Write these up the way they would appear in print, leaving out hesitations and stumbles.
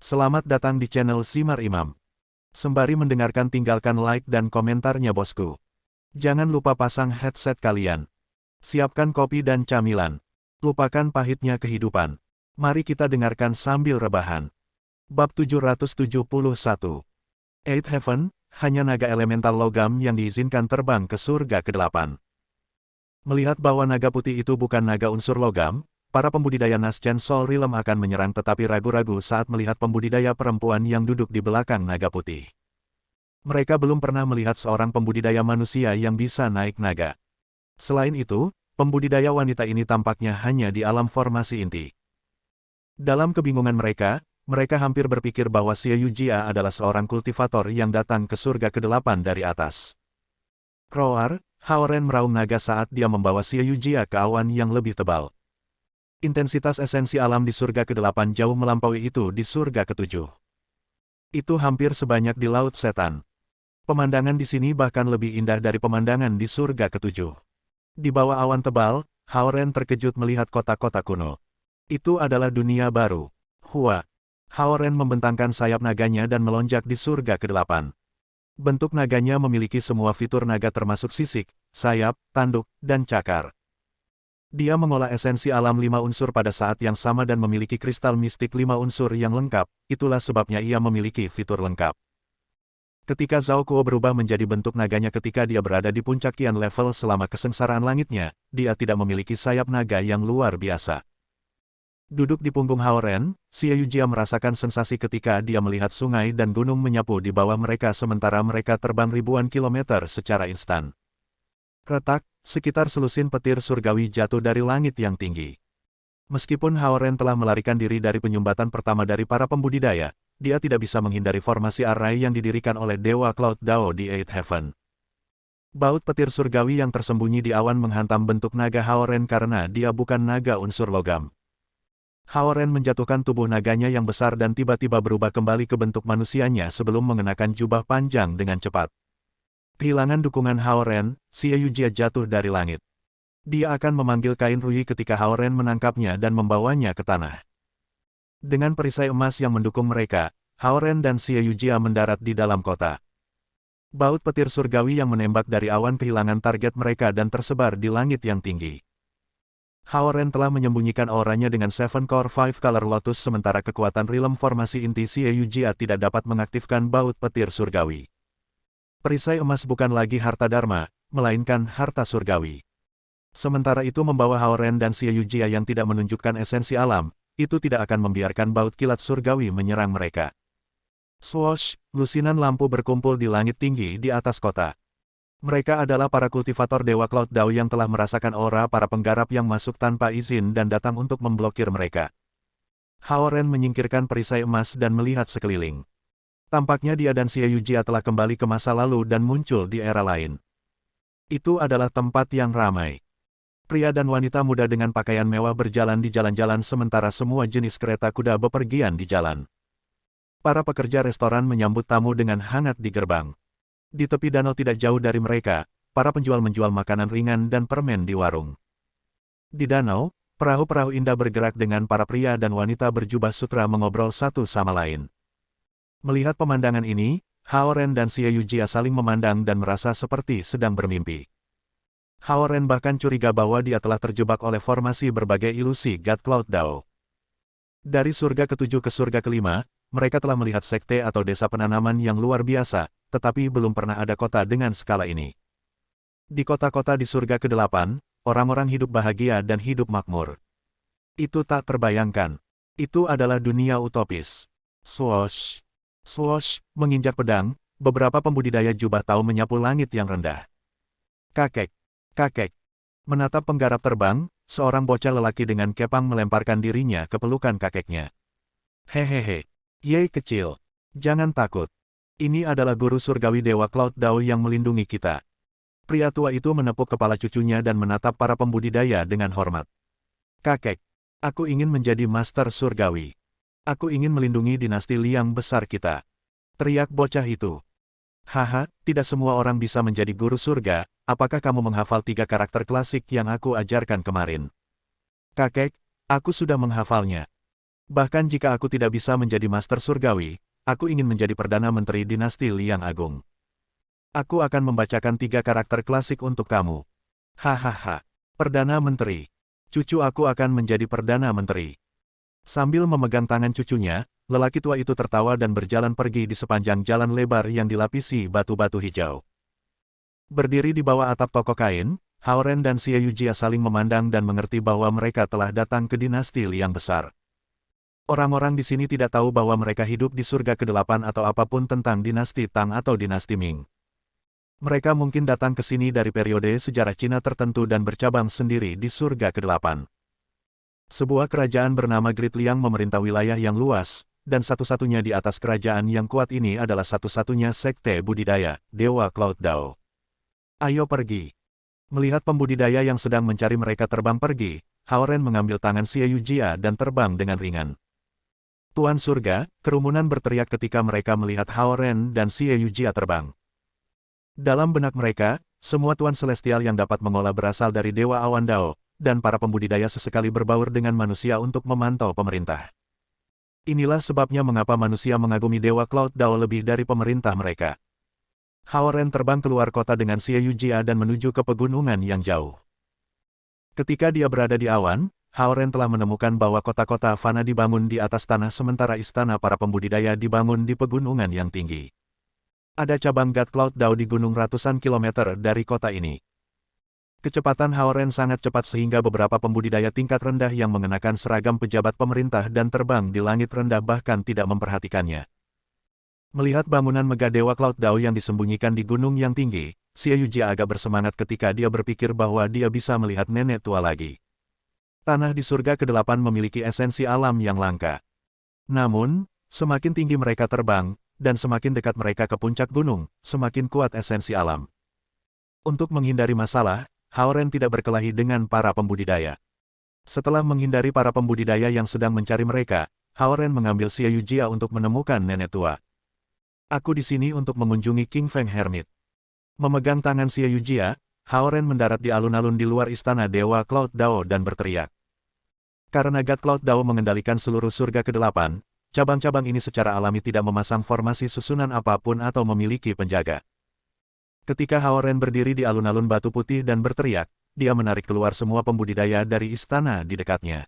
Selamat datang di channel Simar Imam. Sembari mendengarkan tinggalkan like dan komentarnya bosku. Jangan lupa pasang headset kalian. Siapkan kopi dan camilan. Lupakan pahitnya kehidupan. Mari kita dengarkan sambil rebahan. Bab 771. Eight Heaven, hanya naga elemental logam yang diizinkan terbang ke surga ke-8. Melihat bahwa naga putih itu bukan naga unsur logam, para pembudidaya Naschen Soul Realm akan menyerang tetapi ragu-ragu saat melihat pembudidaya perempuan yang duduk di belakang naga putih. Mereka belum pernah melihat seorang pembudidaya manusia yang bisa naik naga. Selain itu, pembudidaya wanita ini tampaknya hanya di alam formasi inti. Dalam kebingungan mereka hampir berpikir bahwa Xie Yujia adalah seorang kultivator yang datang ke surga ke-8 dari atas. Roar, Haoren meraung naga saat dia membawa Xie Yujia ke awan yang lebih tebal. Intensitas esensi alam di surga ke-8 jauh melampaui itu di surga ke-7. Itu hampir sebanyak di Laut Setan. Pemandangan di sini bahkan lebih indah dari pemandangan di surga ke-7. Di bawah awan tebal, Haoren terkejut melihat kota-kota kuno. Itu adalah dunia baru. Hua. Haoren membentangkan sayap naganya dan melonjak di surga ke-8. Bentuk naganya memiliki semua fitur naga termasuk sisik, sayap, tanduk, dan cakar. Dia mengolah esensi alam 5 unsur pada saat yang sama dan memiliki kristal mistik 5 unsur yang lengkap, itulah sebabnya ia memiliki fitur lengkap. Ketika Zhao Kuo berubah menjadi bentuk naganya ketika dia berada di puncak Qian level selama kesengsaraan langitnya, dia tidak memiliki sayap naga yang luar biasa. Duduk di punggung Haoren, Xie Yujia merasakan sensasi ketika dia melihat sungai dan gunung menyapu di bawah mereka sementara mereka terbang ribuan kilometer secara instan. Retak, sekitar selusin petir surgawi jatuh dari langit yang tinggi. Meskipun Haoren telah melarikan diri dari penyumbatan pertama dari para pembudidaya, dia tidak bisa menghindari formasi arai yang didirikan oleh Dewa Cloud Dao di Eight Heaven. Baut petir surgawi yang tersembunyi di awan menghantam bentuk naga Haoren karena dia bukan naga unsur logam. Haoren menjatuhkan tubuh naganya yang besar dan tiba-tiba berubah kembali ke bentuk manusianya sebelum mengenakan jubah panjang dengan cepat. Kehilangan dukungan Haoren, Xie Yujia jatuh dari langit. Dia akan memanggil kain ruyi ketika Haoren menangkapnya dan membawanya ke tanah. Dengan perisai emas yang mendukung mereka, Haoren dan Xie Yujia mendarat di dalam kota. Baut petir surgawi yang menembak dari awan kehilangan target mereka dan tersebar di langit yang tinggi. Haoren telah menyembunyikan auranya dengan Seven Core Five Color Lotus sementara kekuatan realm formasi inti Xie Yujia tidak dapat mengaktifkan baut petir surgawi. Perisai emas bukan lagi harta dharma, melainkan harta surgawi. Sementara itu membawa Haoren dan Xie Yujia yang tidak menunjukkan esensi alam, itu tidak akan membiarkan baut kilat surgawi menyerang mereka. Swoosh, lusinan lampu berkumpul di langit tinggi di atas kota. Mereka adalah para kultivator Dewa Cloud Dao yang telah merasakan aura para penggarap yang masuk tanpa izin dan datang untuk memblokir mereka. Haoren menyingkirkan perisai emas dan melihat sekeliling. Tampaknya dia dan Xie Yujia telah kembali ke masa lalu dan muncul di era lain. Itu adalah tempat yang ramai. Pria dan wanita muda dengan pakaian mewah berjalan di jalan-jalan sementara semua jenis kereta kuda bepergian di jalan. Para pekerja restoran menyambut tamu dengan hangat di gerbang. Di tepi danau tidak jauh dari mereka, para penjual menjual makanan ringan dan permen di warung. Di danau, perahu-perahu indah bergerak dengan para pria dan wanita berjubah sutra mengobrol satu sama lain. Melihat pemandangan ini, Haoren dan Xie Yujia saling memandang dan merasa seperti sedang bermimpi. Haoren bahkan curiga bahwa dia telah terjebak oleh formasi berbagai ilusi God Cloud Dao. Dari surga ke-7 ke surga ke-5, mereka telah melihat sekte atau desa penanaman yang luar biasa, tetapi belum pernah ada kota dengan skala ini. Di kota-kota di surga ke-8, orang-orang hidup bahagia dan hidup makmur. Itu tak terbayangkan. Itu adalah dunia utopis. Swoosh. Swoosh, menginjak pedang, beberapa pembudidaya jubah tahu menyapu langit yang rendah. Kakek. Kakek. Menatap penggarap terbang, seorang bocah lelaki dengan kepang melemparkan dirinya ke pelukan kakeknya. Hehehe. Yei kecil. Jangan takut. Ini adalah guru surgawi Dewa Cloud Dao yang melindungi kita. Pria tua itu menepuk kepala cucunya dan menatap para pembudidaya dengan hormat. Kakek. Aku ingin menjadi master surgawi. Aku ingin melindungi dinasti Liang besar kita. Teriak bocah itu. Haha, tidak semua orang bisa menjadi guru surga, apakah kamu menghafal 3 karakter klasik yang aku ajarkan kemarin? Kakek, aku sudah menghafalnya. Bahkan jika aku tidak bisa menjadi Master Surgawi, aku ingin menjadi Perdana Menteri Dinasti Liang Agung. Aku akan membacakan 3 karakter klasik untuk kamu. Hahaha. Perdana Menteri. Cucu aku akan menjadi Perdana Menteri. Sambil memegang tangan cucunya, lelaki tua itu tertawa dan berjalan pergi di sepanjang jalan lebar yang dilapisi batu-batu hijau. Berdiri di bawah atap toko kain, Hao Ren dan Xie Yujia saling memandang dan mengerti bahwa mereka telah datang ke dinasti Liang besar. Orang-orang di sini tidak tahu bahwa mereka hidup di surga ke-8 atau apapun tentang dinasti Tang atau dinasti Ming. Mereka mungkin datang ke sini dari periode sejarah Cina tertentu dan bercabang sendiri di surga ke-8. Sebuah kerajaan bernama Great Liang memerintah wilayah yang luas, dan satu-satunya di atas kerajaan yang kuat ini adalah satu-satunya sekte budidaya, Dewa Cloud Dao. Ayo pergi. Melihat pembudidaya yang sedang mencari mereka terbang pergi, Hao Ren mengambil tangan Xie Yujia dan terbang dengan ringan. Tuan Surga, kerumunan berteriak ketika mereka melihat Hao Ren dan Xie Yujia terbang. Dalam benak mereka, semua Tuan Celestial yang dapat mengolah berasal dari Dewa Awan Dao, dan para pembudidaya sesekali berbaur dengan manusia untuk memantau pemerintah. Inilah sebabnya mengapa manusia mengagumi Dewa Cloud Dao lebih dari pemerintah mereka. Hao Ren terbang keluar kota dengan Xie Yujia dan menuju ke pegunungan yang jauh. Ketika dia berada di awan, Hao Ren telah menemukan bahwa kota-kota fana dibangun di atas tanah sementara istana para pembudidaya dibangun di pegunungan yang tinggi. Ada cabang God Cloud Dao di gunung ratusan kilometer dari kota ini. Kecepatan Hao Ren sangat cepat sehingga beberapa pembudidaya tingkat rendah yang mengenakan seragam pejabat pemerintah dan terbang di langit rendah bahkan tidak memperhatikannya. Melihat bangunan megah Dewa Cloud Dao yang disembunyikan di gunung yang tinggi, Xie Yujia agak bersemangat ketika dia berpikir bahwa dia bisa melihat nenek tua lagi. Tanah di surga ke-8 memiliki esensi alam yang langka. Namun, semakin tinggi mereka terbang, dan semakin dekat mereka ke puncak gunung, semakin kuat esensi alam. Untuk menghindari masalah, Hao Ren tidak berkelahi dengan para pembudidaya. Setelah menghindari para pembudidaya yang sedang mencari mereka, Hao Ren mengambil Xie Yujia untuk menemukan nenek tua. Aku di sini untuk mengunjungi King Feng Hermit. Memegang tangan Xie Yujia, Hao Ren mendarat di alun-alun di luar istana Dewa Cloud Dao dan berteriak. Karena God Cloud Dao mengendalikan seluruh surga ke-8, cabang-cabang ini secara alami tidak memasang formasi susunan apapun atau memiliki penjaga. Ketika Hao Ren berdiri di alun-alun batu putih dan berteriak, dia menarik keluar semua pembudidaya dari istana di dekatnya.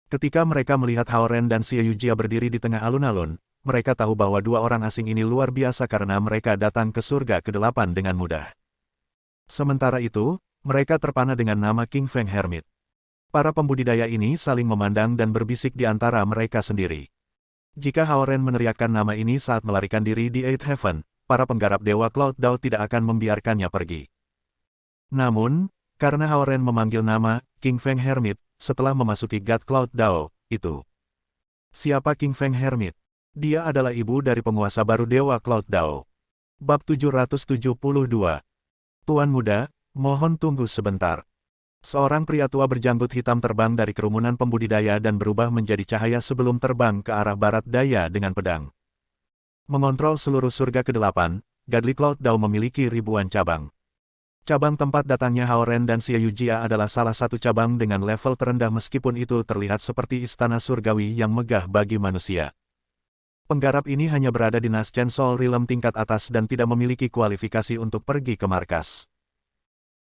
Ketika mereka melihat Hao Ren dan Xie Yujia berdiri di tengah alun-alun, mereka tahu bahwa dua orang asing ini luar biasa karena mereka datang ke surga ke-8 dengan mudah. Sementara itu, mereka terpana dengan nama King Feng Hermit. Para pembudidaya ini saling memandang dan berbisik di antara mereka sendiri. Jika Hao Ren meneriakkan nama ini saat melarikan diri di Eight Heaven, para penggarap Dewa Cloud Dao tidak akan membiarkannya pergi. Namun, karena Hao Ren memanggil nama King Feng Hermit setelah memasuki God Cloud Dao, itu. Siapa King Feng Hermit? Dia adalah ibu dari penguasa baru Dewa Cloud Dao. Bab 772. Tuan muda, mohon tunggu sebentar. Seorang pria tua berjanggut hitam terbang dari kerumunan pembudidaya dan berubah menjadi cahaya sebelum terbang ke arah barat daya dengan pedang. Mengontrol seluruh surga ke-8, Godly Cloud Dao memiliki ribuan cabang. Cabang tempat datangnya Hao Ren dan Xie Yujia adalah salah satu cabang dengan level terendah meskipun itu terlihat seperti istana surgawi yang megah bagi manusia. Penggarap ini hanya berada di Naschen Soul Realm tingkat atas dan tidak memiliki kualifikasi untuk pergi ke markas.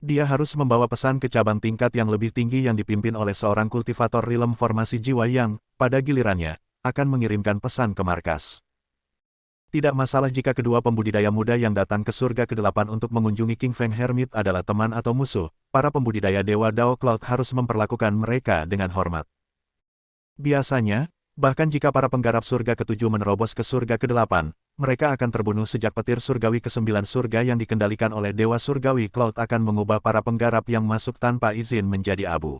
Dia harus membawa pesan ke cabang tingkat yang lebih tinggi yang dipimpin oleh seorang kultivator realm formasi jiwa yang, pada gilirannya, akan mengirimkan pesan ke markas. Tidak masalah jika kedua pembudidaya muda yang datang ke surga ke-8 untuk mengunjungi King Feng Hermit adalah teman atau musuh, para pembudidaya Dewa Dao Cloud harus memperlakukan mereka dengan hormat. Biasanya, bahkan jika para penggarap surga ke-7 menerobos ke surga ke-8, mereka akan terbunuh sejak petir surgawi ke-9 surga yang dikendalikan oleh Dewa Surgawi Cloud akan mengubah para penggarap yang masuk tanpa izin menjadi abu.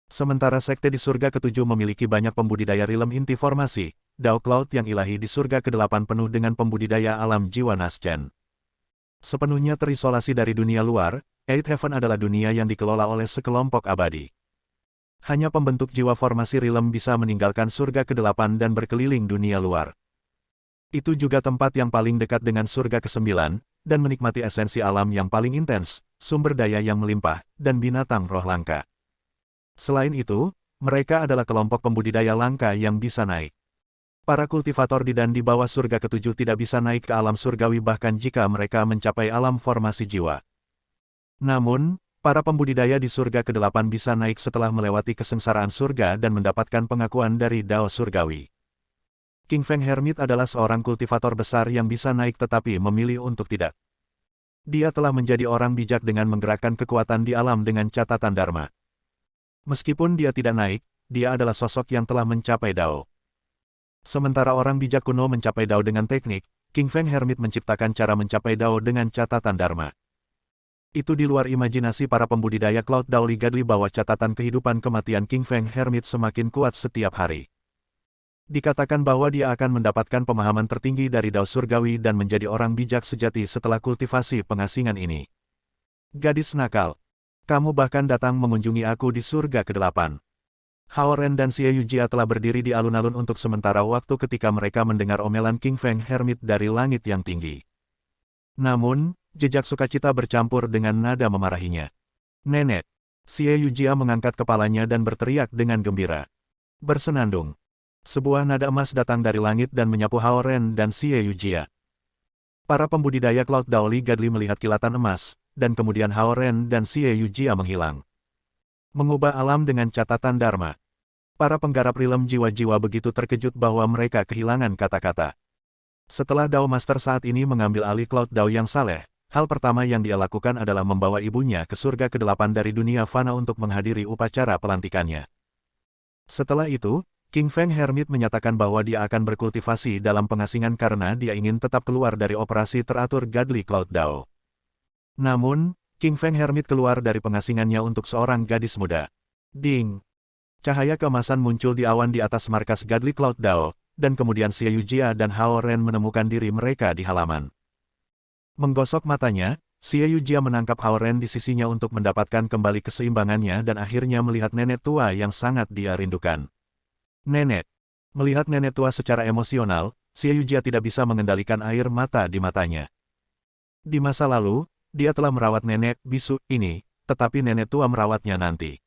Sementara sekte di surga ke-7 memiliki banyak pembudidaya realm inti formasi, Dao Cloud yang ilahi di surga ke-8 penuh dengan pembudidaya alam jiwa Naschen. Sepenuhnya terisolasi dari dunia luar, Eight Heaven adalah dunia yang dikelola oleh sekelompok abadi. Hanya pembentuk jiwa formasi realm bisa meninggalkan surga ke-8 dan berkeliling dunia luar. Itu juga tempat yang paling dekat dengan surga ke-9, dan menikmati esensi alam yang paling intens, sumber daya yang melimpah, dan binatang roh langka. Selain itu, Mereka adalah kelompok pembudidaya langka yang bisa naik. Para kultivator di dan di bawah surga ketujuh tidak bisa naik ke alam surgawi bahkan jika mereka mencapai alam formasi jiwa. Namun, para pembudidaya di surga ke-8 bisa naik setelah melewati kesengsaraan surga dan mendapatkan pengakuan dari Dao Surgawi. King Feng Hermit adalah seorang kultivator besar yang bisa naik tetapi memilih untuk tidak. Dia telah menjadi orang bijak dengan menggerakkan kekuatan di alam dengan catatan Dharma. Meskipun dia tidak naik, dia adalah sosok yang telah mencapai Dao. Sementara orang bijak kuno mencapai Dao dengan teknik, King Feng Hermit menciptakan cara mencapai Dao dengan catatan Dharma. Itu di luar imajinasi para pembudidaya Cloud Dao Li Gadli bahwa catatan kehidupan kematian King Feng Hermit semakin kuat setiap hari. Dikatakan bahwa dia akan mendapatkan pemahaman tertinggi dari Dao Surgawi dan menjadi orang bijak sejati setelah kultivasi pengasingan ini. Gadis nakal. Kamu bahkan datang mengunjungi aku di surga ke-8. Hao Ren dan Xie Yujia telah berdiri di alun-alun untuk sementara waktu ketika mereka mendengar omelan King Feng Hermit dari langit yang tinggi. Namun, jejak sukacita bercampur dengan nada memarahinya. Nenek. Xie Yujia mengangkat kepalanya dan berteriak dengan gembira. Bersenandung. Sebuah nada emas datang dari langit dan menyapu Hao Ren dan Xie Yujia. Para pembudidaya Cloud Dao Li Gadli melihat kilatan emas, dan kemudian Hao Ren dan Xie Yujia menghilang. Mengubah alam dengan catatan Dharma. Para penggarap rilem jiwa-jiwa begitu terkejut bahwa mereka kehilangan kata-kata. Setelah Dao Master saat ini mengambil alih Cloud Dao yang saleh, hal pertama yang dia lakukan adalah membawa ibunya ke surga ke-8 dari dunia fana untuk menghadiri upacara pelantikannya. Setelah itu, King Feng Hermit menyatakan bahwa dia akan berkultivasi dalam pengasingan karena dia ingin tetap keluar dari operasi teratur Gadli Cloud Dao. Namun, King Feng Hermit keluar dari pengasingannya untuk seorang gadis muda. Ding! Cahaya keemasan muncul di awan di atas markas Gadli Cloud Dao, dan kemudian Xie Yujia dan Hao Ren menemukan diri mereka di halaman. Menggosok matanya, Xie Yujia menangkap Hao Ren di sisinya untuk mendapatkan kembali keseimbangannya dan akhirnya melihat nenek tua yang sangat dia rindukan. Nenek. Melihat nenek tua secara emosional, Xie Yujia tidak bisa mengendalikan air mata di matanya. Di masa lalu, dia telah merawat nenek bisu ini, tetapi nenek tua merawatnya nanti.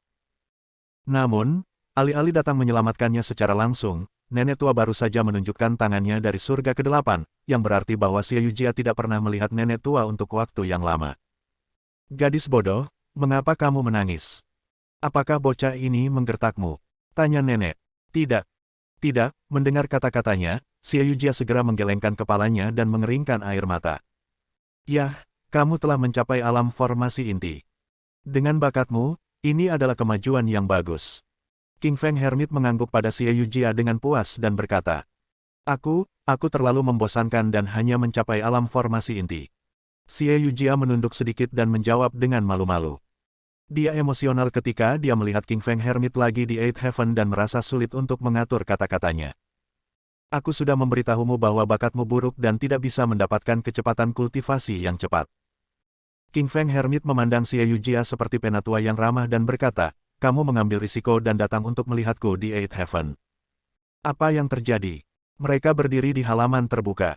Namun, alih-alih datang menyelamatkannya secara langsung, nenek tua baru saja menunjukkan tangannya dari surga ke-8, yang berarti bahwa Xie Yujia tidak pernah melihat nenek tua untuk waktu yang lama. Gadis bodoh, mengapa kamu menangis? Apakah bocah ini menggertakmu? Tanya nenek. Tidak. Tidak, mendengar kata-katanya, Xie Yujia segera menggelengkan kepalanya dan mengeringkan air mata. Yah, kamu telah mencapai alam formasi inti. Dengan bakatmu, ini adalah kemajuan yang bagus. King Feng Hermit mengangguk pada Xie Yujia dengan puas dan berkata, Aku terlalu membosankan dan hanya mencapai alam formasi inti. Xie Yujia menunduk sedikit dan menjawab dengan malu-malu. Dia emosional ketika dia melihat King Feng Hermit lagi di Eighth Heaven dan merasa sulit untuk mengatur kata-katanya. Aku sudah memberitahumu bahwa bakatmu buruk dan tidak bisa mendapatkan kecepatan kultivasi yang cepat. King Feng Hermit memandang Xie Yujia seperti penatua yang ramah dan berkata, kamu mengambil risiko dan datang untuk melihatku di Eighth Heaven. Apa yang terjadi? Mereka berdiri di halaman terbuka.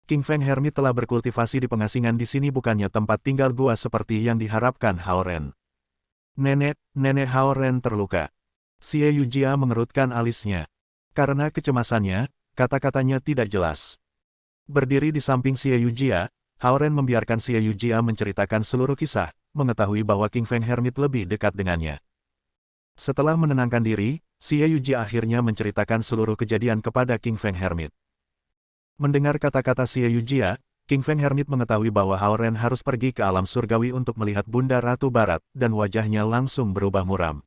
King Feng Hermit telah berkultivasi di pengasingan di sini bukannya tempat tinggal gua seperti yang diharapkan Hao Ren. Nenek Hao Ren terluka. Xie Yujia mengerutkan alisnya. Karena kecemasannya, kata-katanya tidak jelas. Berdiri di samping Xie Yujia, Hao Ren membiarkan Xie Yujia menceritakan seluruh kisah, mengetahui bahwa King Feng Hermit lebih dekat dengannya. Setelah menenangkan diri, Xie Yujia akhirnya menceritakan seluruh kejadian kepada King Feng Hermit. Mendengar kata-kata Xie Yujia, King Feng Hermit mengetahui bahwa Hao Ren harus pergi ke alam surgawi untuk melihat Bunda Ratu Barat, dan wajahnya langsung berubah muram.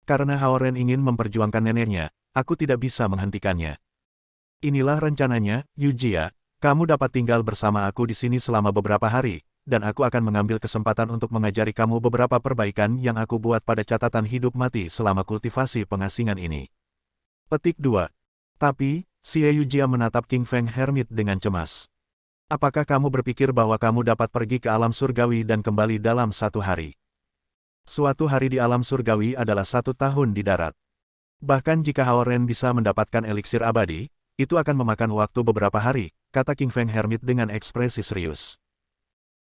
Karena Hao Ren ingin memperjuangkan neneknya, aku tidak bisa menghentikannya. Inilah rencananya, Yujia, kamu dapat tinggal bersama aku di sini selama beberapa hari, dan aku akan mengambil kesempatan untuk mengajari kamu beberapa perbaikan yang aku buat pada catatan hidup mati selama kultivasi pengasingan ini. Petik 2. Tapi, Xie Yujia menatap King Feng Hermit dengan cemas. Apakah kamu berpikir bahwa kamu dapat pergi ke alam surgawi dan kembali dalam 1 hari? Suatu hari di alam surgawi adalah 1 tahun di darat. Bahkan jika Hao Ren bisa mendapatkan eliksir abadi, itu akan memakan waktu beberapa hari, kata King Feng Hermit dengan ekspresi serius.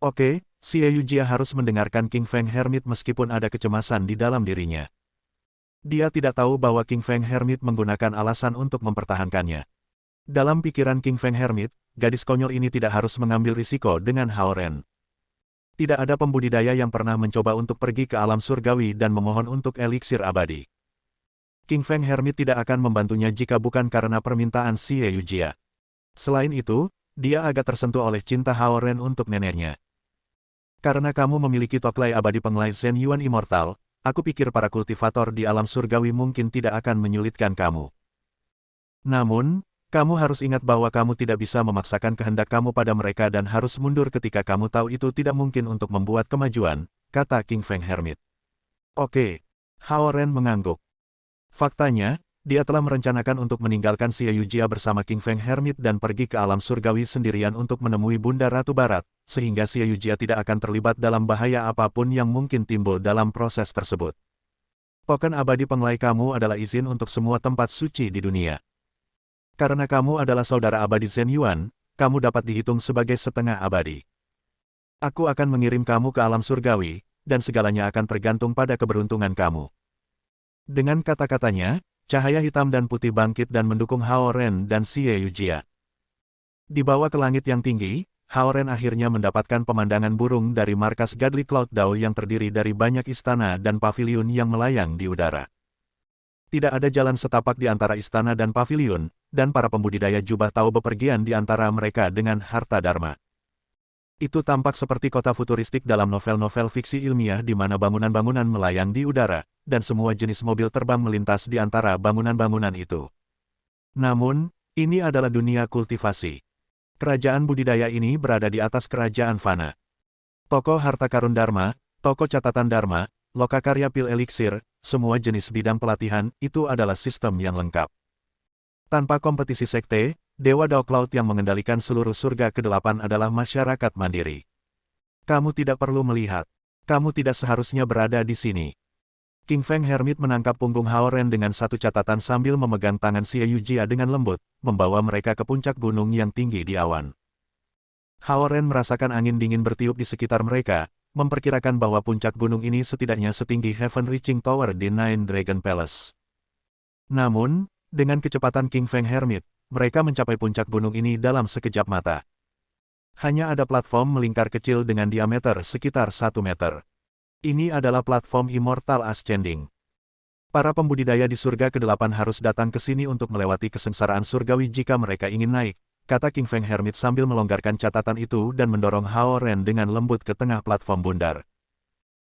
Oke, Xie Yujia harus mendengarkan King Feng Hermit meskipun ada kecemasan di dalam dirinya. Dia tidak tahu bahwa King Feng Hermit menggunakan alasan untuk mempertahankannya. Dalam pikiran King Feng Hermit, gadis konyol ini tidak harus mengambil risiko dengan Hao Ren. Tidak ada pembudidaya yang pernah mencoba untuk pergi ke alam surgawi dan memohon untuk eliksir abadi. King Feng Hermit tidak akan membantunya jika bukan karena permintaan Xie Yujia. Selain itu, dia agak tersentuh oleh cinta Hao Ren untuk neneknya. Karena kamu memiliki toklai abadi penglai Zhen Yuan Immortal, aku pikir para kultivator di alam surgawi mungkin tidak akan menyulitkan kamu. Namun, kamu harus ingat bahwa kamu tidak bisa memaksakan kehendak kamu pada mereka dan harus mundur ketika kamu tahu itu tidak mungkin untuk membuat kemajuan, kata King Feng Hermit. Oke. Hao Ren mengangguk. Faktanya, dia telah merencanakan untuk meninggalkan Xie Yujia bersama King Feng Hermit dan pergi ke alam surgawi sendirian untuk menemui Bunda Ratu Barat, sehingga Xie Yujia tidak akan terlibat dalam bahaya apapun yang mungkin timbul dalam proses tersebut. Token abadi penglai kamu adalah izin untuk semua tempat suci di dunia. Karena kamu adalah saudara abadi Zhen Yuan, kamu dapat dihitung sebagai setengah abadi. Aku akan mengirim kamu ke alam surgawi, dan segalanya akan tergantung pada keberuntungan kamu. Dengan kata-katanya, cahaya hitam dan putih bangkit dan mendukung Hao Ren dan Xie Yujia. Dibawa ke langit yang tinggi, Hao Ren akhirnya mendapatkan pemandangan burung dari markas Godly Cloud Dao yang terdiri dari banyak istana dan paviliun yang melayang di udara. Tidak ada jalan setapak di antara istana dan paviliun, dan para pembudidaya jubah tahu bepergian di antara mereka dengan harta dharma. Itu tampak seperti kota futuristik dalam novel-novel fiksi ilmiah di mana bangunan-bangunan melayang di udara, dan semua jenis mobil terbang melintas di antara bangunan-bangunan itu. Namun, ini adalah dunia kultivasi. Kerajaan budidaya ini berada di atas kerajaan fana. Toko harta karun dharma, toko catatan dharma, lokakarya pil eliksir, semua jenis bidang pelatihan, itu adalah sistem yang lengkap. Tanpa kompetisi sekte, Dewa Dao Cloud yang mengendalikan seluruh surga ke-8 adalah masyarakat mandiri. Kamu tidak perlu melihat. Kamu tidak seharusnya berada di sini. King Feng Hermit menangkap punggung Hao Ren dengan satu catatan sambil memegang tangan Xie Yujia dengan lembut, membawa mereka ke puncak gunung yang tinggi di awan. Hao Ren merasakan angin dingin bertiup di sekitar mereka, memperkirakan bahwa puncak gunung ini setidaknya setinggi Heaven Reaching Tower di Nine Dragon Palace. Namun, dengan kecepatan King Feng Hermit, mereka mencapai puncak gunung ini dalam sekejap mata. Hanya ada platform melingkar kecil dengan diameter sekitar 1 meter. Ini adalah platform Immortal Ascending. Para pembudidaya di surga ke-8 harus datang ke sini untuk melewati kesengsaraan surgawi jika mereka ingin naik, kata King Feng Hermit sambil melonggarkan catatan itu dan mendorong Hao Ren dengan lembut ke tengah platform bundar.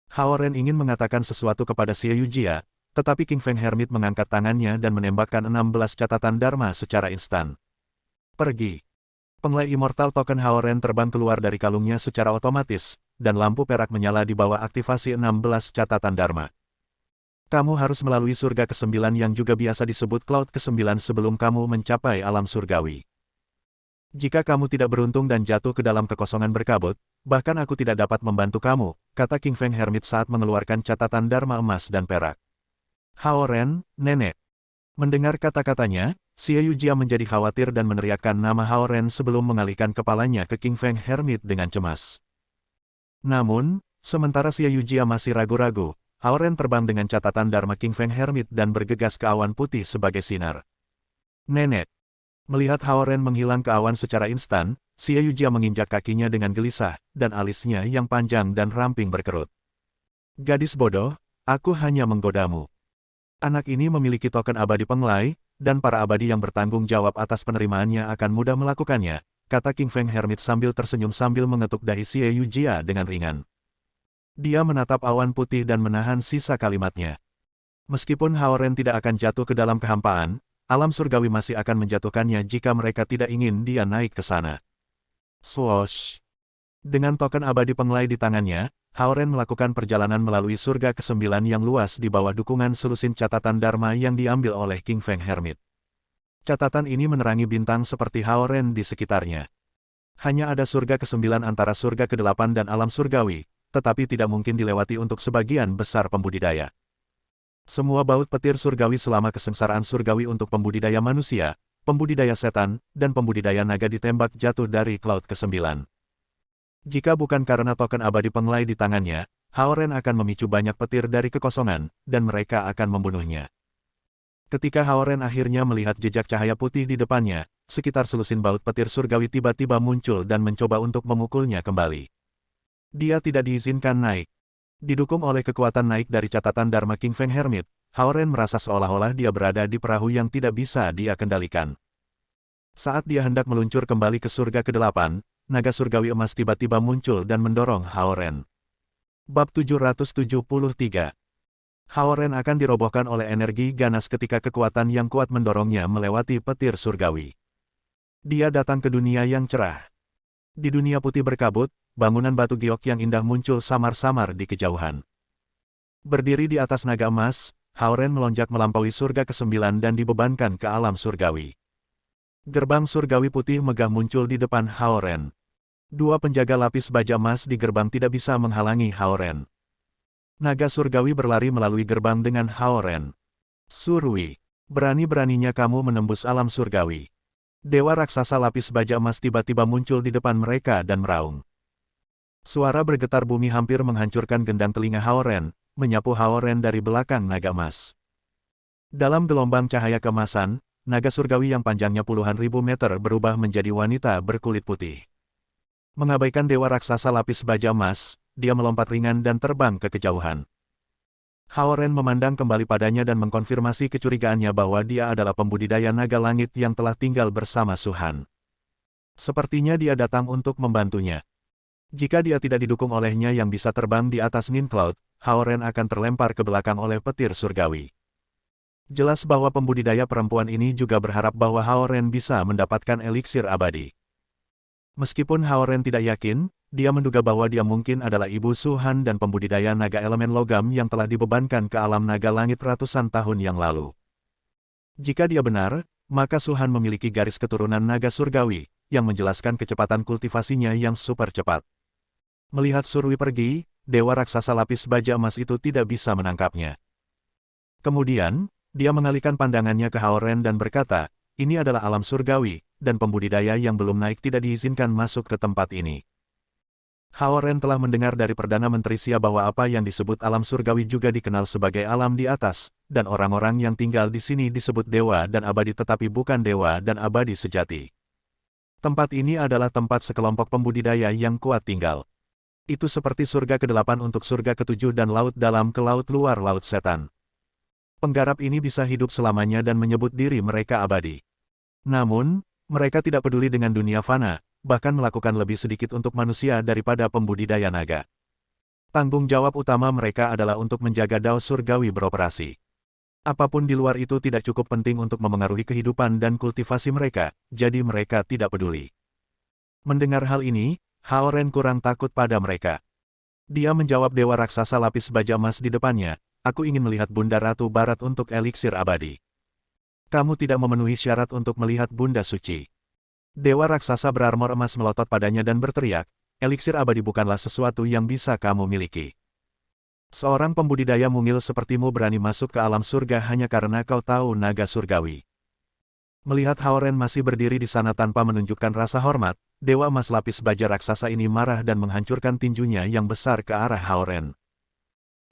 Hao Ren ingin mengatakan sesuatu kepada Xie Yujia, tetapi King Feng Hermit mengangkat tangannya dan menembakkan 16 catatan dharma secara instan. Pergi. Penglai Immortal Token Hao Ren terbang keluar dari kalungnya secara otomatis, dan lampu perak menyala di bawah aktivasi 16 catatan dharma. Kamu harus melalui surga ke-9 yang juga biasa disebut Cloud ke-9 sebelum kamu mencapai alam surgawi. Jika kamu tidak beruntung dan jatuh ke dalam kekosongan berkabut, bahkan aku tidak dapat membantu kamu, kata King Feng Hermit saat mengeluarkan catatan dharma emas dan perak. Hao Ren, nenek. Mendengar kata-katanya, Xie Yujia menjadi khawatir dan meneriakkan nama Hao Ren sebelum mengalihkan kepalanya ke King Feng Hermit dengan cemas. Namun, sementara Xie Yujia masih ragu-ragu, Hao Ren terbang dengan catatan dharma King Feng Hermit dan bergegas ke awan putih sebagai sinar. Nenek. Melihat Hao Ren menghilang ke awan secara instan, Xie Yujia menginjak kakinya dengan gelisah, dan alisnya yang panjang dan ramping berkerut. Gadis bodoh, aku hanya menggodamu. Anak ini memiliki token abadi penglai, dan para abadi yang bertanggung jawab atas penerimaannya akan mudah melakukannya, kata King Feng Hermit sambil tersenyum sambil mengetuk dahi Xie Yujia dengan ringan. Dia menatap awan putih dan menahan sisa kalimatnya. Meskipun Hao Ren tidak akan jatuh ke dalam kehampaan, alam surgawi masih akan menjatuhkannya jika mereka tidak ingin dia naik ke sana. Swoosh! Dengan token abadi penglai di tangannya, Hao Ren melakukan perjalanan melalui surga ke-9 yang luas di bawah dukungan selusin catatan dharma yang diambil oleh King Feng Hermit. Catatan ini menerangi bintang seperti Hao Ren di sekitarnya. Hanya ada surga ke-9 antara surga ke-8 dan alam surgawi, tetapi tidak mungkin dilewati untuk sebagian besar pembudidaya. Semua baut petir surgawi selama kesengsaraan surgawi untuk pembudidaya manusia, pembudidaya setan, dan pembudidaya naga ditembak jatuh dari Cloud ke-9. Jika bukan karena token abadi penglai di tangannya, Haoren akan memicu banyak petir dari kekosongan, dan mereka akan membunuhnya. Ketika Haoren akhirnya melihat jejak cahaya putih di depannya, sekitar selusin baut petir surgawi tiba-tiba muncul dan mencoba untuk memukulnya kembali. Dia tidak diizinkan naik. Didukung oleh kekuatan naik dari catatan Dharma King Feng Hermit, Haoren merasa seolah-olah dia berada di perahu yang tidak bisa dia kendalikan. Saat dia hendak meluncur kembali ke surga ke-8, naga surgawi emas tiba-tiba muncul dan mendorong Haoren. Bab 773. Haoren akan dirobohkan oleh energi ganas ketika kekuatan yang kuat mendorongnya melewati petir surgawi. Dia datang ke dunia yang cerah. Di dunia putih berkabut, bangunan batu giok yang indah muncul samar-samar di kejauhan. Berdiri di atas naga emas, Haoren melonjak melampaui surga ke-9 dan dibebankan ke alam surgawi. Gerbang surgawi putih megah muncul di depan Haoren. Dua penjaga lapis baja emas di gerbang tidak bisa menghalangi Haoren. Naga surgawi berlari melalui gerbang dengan Haoren. Surwi, berani-beraninya kamu menembus alam surgawi. Dewa raksasa lapis baja emas tiba-tiba muncul di depan mereka dan meraung. Suara bergetar bumi hampir menghancurkan gendang telinga Haoren, menyapu Haoren dari belakang naga emas. Dalam gelombang cahaya keemasan, naga surgawi yang panjangnya puluhan ribu meter berubah menjadi wanita berkulit putih. Mengabaikan dewa raksasa lapis baja emas, dia melompat ringan dan terbang ke kejauhan. Haoren memandang kembali padanya dan mengkonfirmasi kecurigaannya bahwa dia adalah pembudidaya naga langit yang telah tinggal bersama Suhan. Sepertinya dia datang untuk membantunya. Jika dia tidak didukung olehnya yang bisa terbang di atas Nin Cloud, Haoren akan terlempar ke belakang oleh petir surgawi. Jelas bahwa pembudidaya perempuan ini juga berharap bahwa Haoren bisa mendapatkan eliksir abadi. Meskipun Haoren tidak yakin, dia menduga bahwa dia mungkin adalah ibu Suhan dan pembudidaya naga elemen logam yang telah dibebankan ke alam naga langit ratusan tahun yang lalu. Jika dia benar, maka Suhan memiliki garis keturunan naga surgawi, yang menjelaskan kecepatan kultivasinya yang super cepat. Melihat Surwi pergi, dewa raksasa lapis baja emas itu tidak bisa menangkapnya. Kemudian, dia mengalihkan pandangannya ke Haoren dan berkata, ini adalah alam surgawi, dan pembudidaya yang belum naik tidak diizinkan masuk ke tempat ini. Haoren telah mendengar dari Perdana Menteri Xia bahwa apa yang disebut alam surgawi juga dikenal sebagai alam di atas, dan orang-orang yang tinggal di sini disebut dewa dan abadi tetapi bukan dewa dan abadi sejati. Tempat ini adalah tempat sekelompok pembudidaya yang kuat tinggal. Itu seperti surga ke-8 untuk surga ke-7 dan laut dalam ke laut luar laut setan. Penggarap ini bisa hidup selamanya dan menyebut diri mereka abadi. Namun, mereka tidak peduli dengan dunia fana, bahkan melakukan lebih sedikit untuk manusia daripada pembudidaya naga. Tanggung jawab utama mereka adalah untuk menjaga dao surgawi beroperasi. Apapun di luar itu tidak cukup penting untuk memengaruhi kehidupan dan kultivasi mereka, jadi mereka tidak peduli. Mendengar hal ini, Haoren kurang takut pada mereka. Dia menjawab dewa raksasa lapis baja emas di depannya, aku ingin melihat Bunda Ratu Barat untuk eliksir abadi. Kamu tidak memenuhi syarat untuk melihat Bunda Suci. Dewa raksasa berarmor emas melotot padanya dan berteriak, eliksir abadi bukanlah sesuatu yang bisa kamu miliki. Seorang pembudidaya mungil sepertimu berani masuk ke alam surga hanya karena kau tahu naga surgawi. Melihat Haoren masih berdiri di sana tanpa menunjukkan rasa hormat, dewa emas lapis baja raksasa ini marah dan menghancurkan tinjunya yang besar ke arah Haoren.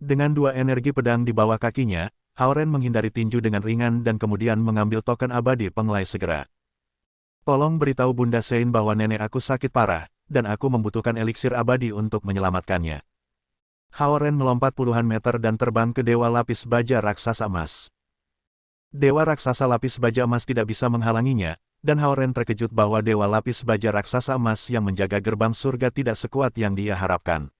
Dengan dua energi pedang di bawah kakinya, Haoren menghindari tinju dengan ringan dan kemudian mengambil token abadi pengelai segera. Tolong beritahu Bunda Sein bahwa nenek aku sakit parah, dan aku membutuhkan eliksir abadi untuk menyelamatkannya. Haoren melompat puluhan meter dan terbang ke dewa lapis baja raksasa emas. Dewa raksasa lapis baja emas tidak bisa menghalanginya, dan Haoren terkejut bahwa dewa lapis baja raksasa emas yang menjaga gerbang surga tidak sekuat yang dia harapkan.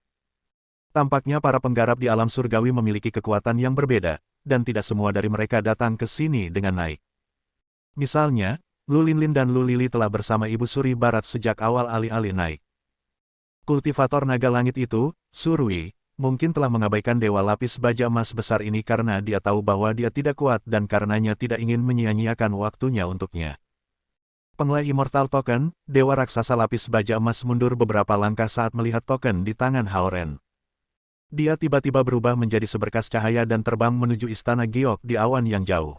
Tampaknya para penggarap di alam surgawi memiliki kekuatan yang berbeda, dan tidak semua dari mereka datang ke sini dengan naik. Misalnya, Lu Linlin dan Lu Lili telah bersama Ibu Suri Barat sejak awal alih-alih naik. Kultivator naga langit itu, Surwi, mungkin telah mengabaikan dewa lapis baja emas besar ini karena dia tahu bahwa dia tidak kuat dan karenanya tidak ingin menyia-nyiakan waktunya untuknya. Pengelai Immortal Token, dewa raksasa lapis baja emas mundur beberapa langkah saat melihat token di tangan Haoren. Dia tiba-tiba berubah menjadi seberkas cahaya dan terbang menuju istana giok di awan yang jauh.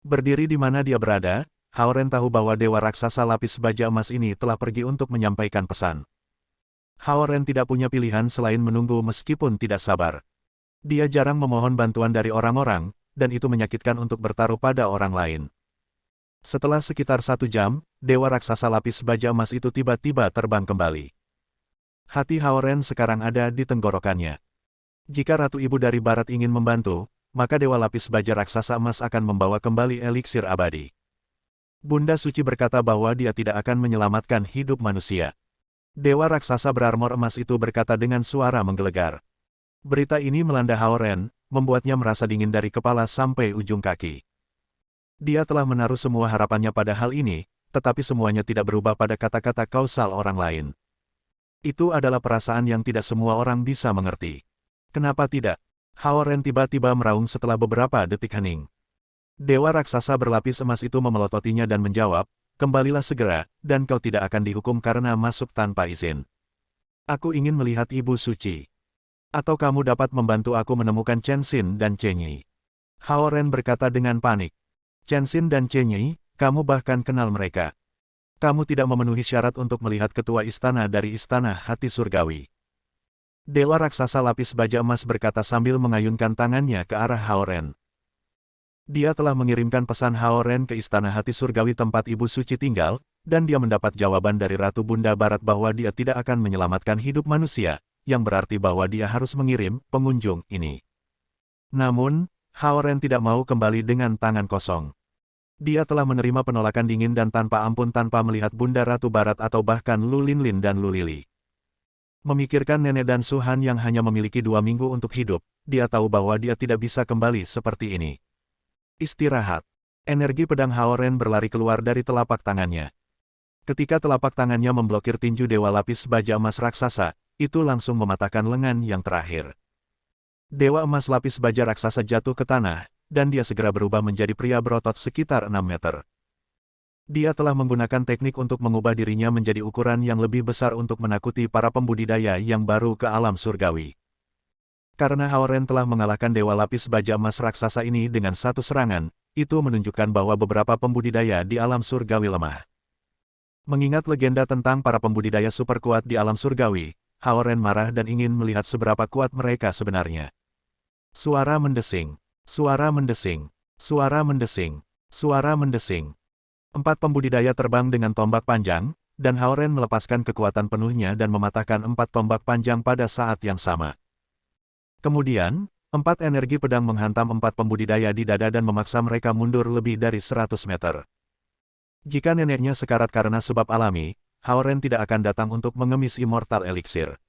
Berdiri di mana dia berada, Haoren tahu bahwa dewa raksasa lapis baja emas ini telah pergi untuk menyampaikan pesan. Hao Ren tidak punya pilihan selain menunggu meskipun tidak sabar. Dia jarang memohon bantuan dari orang-orang, dan itu menyakitkan untuk bertaruh pada orang lain. Setelah sekitar 1 jam, Dewa Raksasa Lapis Baja Emas itu tiba-tiba terbang kembali. Hati Hao Ren sekarang ada di tenggorokannya. Jika Ratu Ibu dari Barat ingin membantu, maka Dewa Lapis Baja Raksasa Emas akan membawa kembali eliksir abadi. Bunda Suci berkata bahwa dia tidak akan menyelamatkan hidup manusia. Dewa Raksasa berarmor emas itu berkata dengan suara menggelegar. Berita ini melanda Hao Ren, membuatnya merasa dingin dari kepala sampai ujung kaki. Dia telah menaruh semua harapannya pada hal ini, tetapi semuanya tidak berubah pada kata-kata kausal orang lain. Itu adalah perasaan yang tidak semua orang bisa mengerti. Kenapa tidak? Hao Ren tiba-tiba meraung setelah beberapa detik hening. Dewa Raksasa berlapis emas itu memelototinya dan menjawab, "Kembalilah segera, dan kau tidak akan dihukum karena masuk tanpa izin. Aku ingin melihat Ibu Suci. Atau kamu dapat membantu aku menemukan Chen Xin dan Chen Yi." Hao Ren berkata dengan panik. "Chen Xin dan Chen Yi, kamu bahkan kenal mereka. Kamu tidak memenuhi syarat untuk melihat ketua istana dari Istana Hati Surgawi." Dewa Raksasa Lapis Baja Emas berkata sambil mengayunkan tangannya ke arah Hao Ren. Dia telah mengirimkan pesan Hao Ren ke Istana Hati Surgawi tempat Ibu Suci tinggal, dan dia mendapat jawaban dari Ratu Bunda Barat bahwa dia tidak akan menyelamatkan hidup manusia, yang berarti bahwa dia harus mengirim pengunjung ini. Namun, Hao Ren tidak mau kembali dengan tangan kosong. Dia telah menerima penolakan dingin dan tanpa ampun tanpa melihat Bunda Ratu Barat atau bahkan Lu Linlin dan Lu Lili. Memikirkan nenek dan Suhan yang hanya memiliki 2 minggu untuk hidup, dia tahu bahwa dia tidak bisa kembali seperti ini. Istirahat. Energi pedang Hao Ren berlari keluar dari telapak tangannya. Ketika telapak tangannya memblokir tinju Dewa Lapis Baja Emas Raksasa, itu langsung mematahkan lengan yang terakhir. Dewa Emas Lapis Baja Raksasa jatuh ke tanah, dan dia segera berubah menjadi pria berotot sekitar 6 meter. Dia telah menggunakan teknik untuk mengubah dirinya menjadi ukuran yang lebih besar untuk menakuti para pembudidaya yang baru ke alam surgawi. Karena Hao Ren telah mengalahkan Dewa Lapis Baja Emas Raksasa ini dengan satu serangan, itu menunjukkan bahwa beberapa pembudidaya di alam surgawi lemah. Mengingat legenda tentang para pembudidaya super kuat di alam surgawi, Hao Ren marah dan ingin melihat seberapa kuat mereka sebenarnya. Suara mendesing, suara mendesing, suara mendesing, suara mendesing. 4 pembudidaya terbang dengan tombak panjang, dan Hao Ren melepaskan kekuatan penuhnya dan mematahkan 4 tombak panjang pada saat yang sama. Kemudian, 4 energi pedang menghantam 4 pembudidaya di dada dan memaksa mereka mundur lebih dari 100 meter. Jika neneknya sekarat karena sebab alami, Hao Ren tidak akan datang untuk mengemis Immortal Elixir.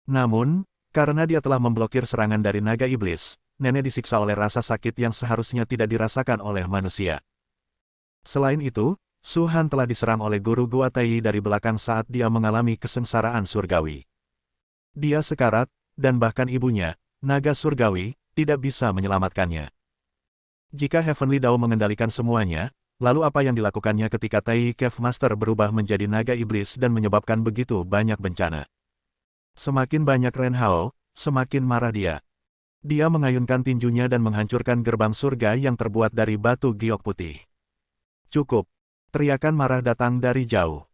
Namun, karena dia telah memblokir serangan dari naga iblis, nenek disiksa oleh rasa sakit yang seharusnya tidak dirasakan oleh manusia. Selain itu, Suhan telah diserang oleh guru Gua Tai dari belakang saat dia mengalami kesengsaraan surgawi. Dia sekarat, dan bahkan ibunya, naga surgawi, tidak bisa menyelamatkannya. Jika Heavenly Dao mengendalikan semuanya, lalu apa yang dilakukannya ketika Tai Cave Master berubah menjadi naga iblis dan menyebabkan begitu banyak bencana? Semakin banyak Ren Hao, semakin marah dia. Dia mengayunkan tinjunya dan menghancurkan gerbang surga yang terbuat dari batu giok putih. Cukup. Teriakan marah datang dari jauh.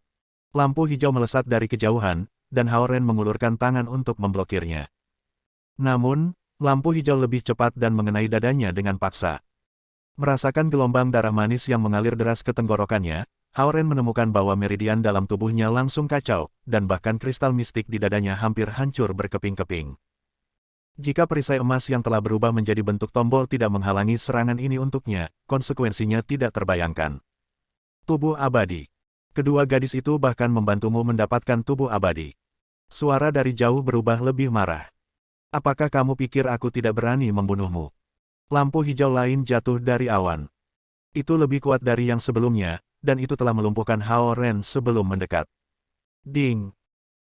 Lampu hijau melesat dari kejauhan, dan Hao Ren mengulurkan tangan untuk memblokirnya. Namun, lampu hijau lebih cepat dan mengenai dadanya dengan paksa. Merasakan gelombang darah manis yang mengalir deras ke tenggorokannya, Hao Ren menemukan bahwa meridian dalam tubuhnya langsung kacau, dan bahkan kristal mistik di dadanya hampir hancur berkeping-keping. Jika perisai emas yang telah berubah menjadi bentuk tombol tidak menghalangi serangan ini untuknya, konsekuensinya tidak terbayangkan. Tubuh abadi. Kedua gadis itu bahkan membantumu mendapatkan tubuh abadi. Suara dari jauh berubah lebih marah. Apakah kamu pikir aku tidak berani membunuhmu? Lampu hijau lain jatuh dari awan. Itu lebih kuat dari yang sebelumnya, dan itu telah melumpuhkan Hao Ren sebelum mendekat. Ding!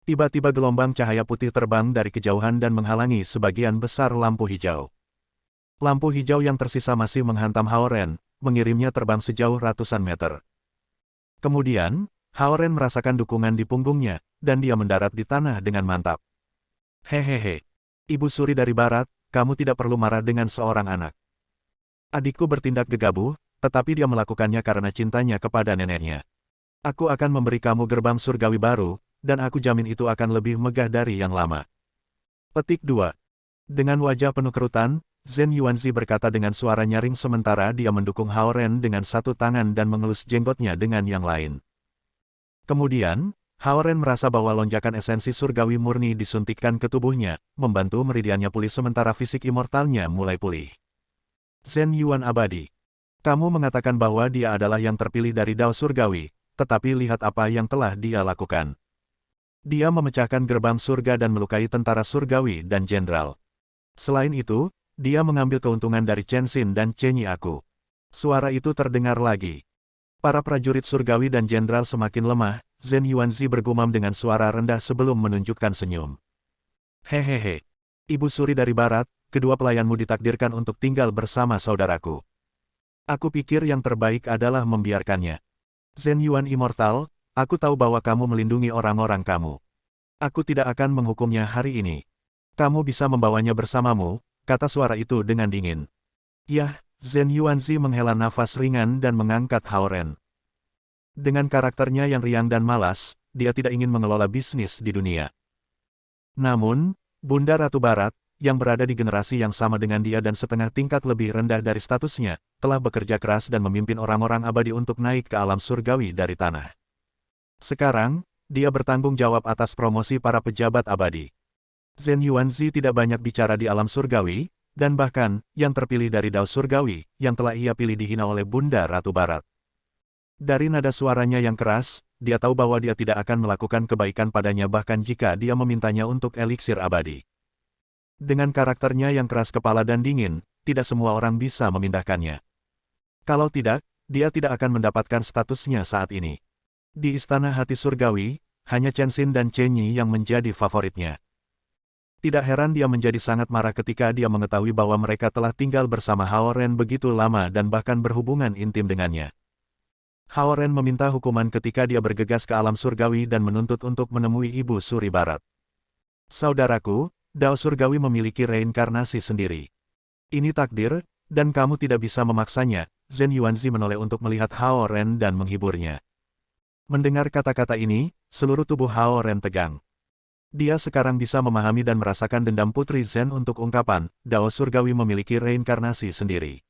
Tiba-tiba gelombang cahaya putih terbang dari kejauhan dan menghalangi sebagian besar lampu hijau. Lampu hijau yang tersisa masih menghantam Hao Ren, mengirimnya terbang sejauh ratusan meter. Kemudian, Hao Ren merasakan dukungan di punggungnya, dan dia mendarat di tanah dengan mantap. Hehehe. Ibu Suri dari Barat, kamu tidak perlu marah dengan seorang anak. Adikku bertindak gegabah, tetapi dia melakukannya karena cintanya kepada neneknya. Aku akan memberi kamu gerbang surgawi baru, dan aku jamin itu akan lebih megah dari yang lama. Petik 2. Dengan wajah penuh kerutan, Zhen Yuanzi berkata dengan suara nyaring sementara dia mendukung Hao Ren dengan satu tangan dan mengelus jenggotnya dengan yang lain. Kemudian, Hao Ren merasa bahwa lonjakan esensi surgawi murni disuntikkan ke tubuhnya, membantu meridiannya pulih sementara fisik immortalnya mulai pulih. Zhen Yuan abadi. Kamu mengatakan bahwa dia adalah yang terpilih dari Dao Surgawi, tetapi lihat apa yang telah dia lakukan. Dia memecahkan gerbang surga dan melukai tentara surgawi dan jenderal. Selain itu, dia mengambil keuntungan dari Chen Xin dan Chen Yi aku. Suara itu terdengar lagi. Para prajurit surgawi dan jenderal semakin lemah, Zhen Yuanzi bergumam dengan suara rendah sebelum menunjukkan senyum. Hehehe. Ibu Suri dari Barat, kedua pelayanmu ditakdirkan untuk tinggal bersama saudaraku. Aku pikir yang terbaik adalah membiarkannya. Zhen Yuan Immortal, aku tahu bahwa kamu melindungi orang-orang kamu. Aku tidak akan menghukumnya hari ini. Kamu bisa membawanya bersamamu, kata suara itu dengan dingin. Yah, Zhen Yuanzi menghela nafas ringan dan mengangkat Hao Ren. Dengan karakternya yang riang dan malas, dia tidak ingin mengelola bisnis di dunia. Namun, Bunda Ratu Barat, yang berada di generasi yang sama dengan dia dan setengah tingkat lebih rendah dari statusnya, telah bekerja keras dan memimpin orang-orang abadi untuk naik ke alam surgawi dari tanah. Sekarang, dia bertanggung jawab atas promosi para pejabat abadi. Zhen Yuanzi tidak banyak bicara di alam surgawi, dan bahkan, yang terpilih dari Dao Surgawi, yang telah ia pilih dihina oleh Bunda Ratu Barat. Dari nada suaranya yang keras, dia tahu bahwa dia tidak akan melakukan kebaikan padanya bahkan jika dia memintanya untuk eliksir abadi. Dengan karakternya yang keras kepala dan dingin, tidak semua orang bisa memindahkannya. Kalau tidak, dia tidak akan mendapatkan statusnya saat ini. Di Istana Hati Surgawi, hanya Chen Xin dan Chen Yi yang menjadi favoritnya. Tidak heran dia menjadi sangat marah ketika dia mengetahui bahwa mereka telah tinggal bersama Hao Ren begitu lama dan bahkan berhubungan intim dengannya. Hao Ren meminta hukuman ketika dia bergegas ke alam surgawi dan menuntut untuk menemui Ibu Suri Barat. Saudaraku, Dao Surgawi memiliki reinkarnasi sendiri. Ini takdir, dan kamu tidak bisa memaksanya. Zhen Yuanzi menoleh untuk melihat Hao Ren dan menghiburnya. Mendengar kata-kata ini, seluruh tubuh Hao Ren tegang. Dia sekarang bisa memahami dan merasakan dendam Putri Zhen untuk ungkapan, Dao Surgawi memiliki reinkarnasi sendiri.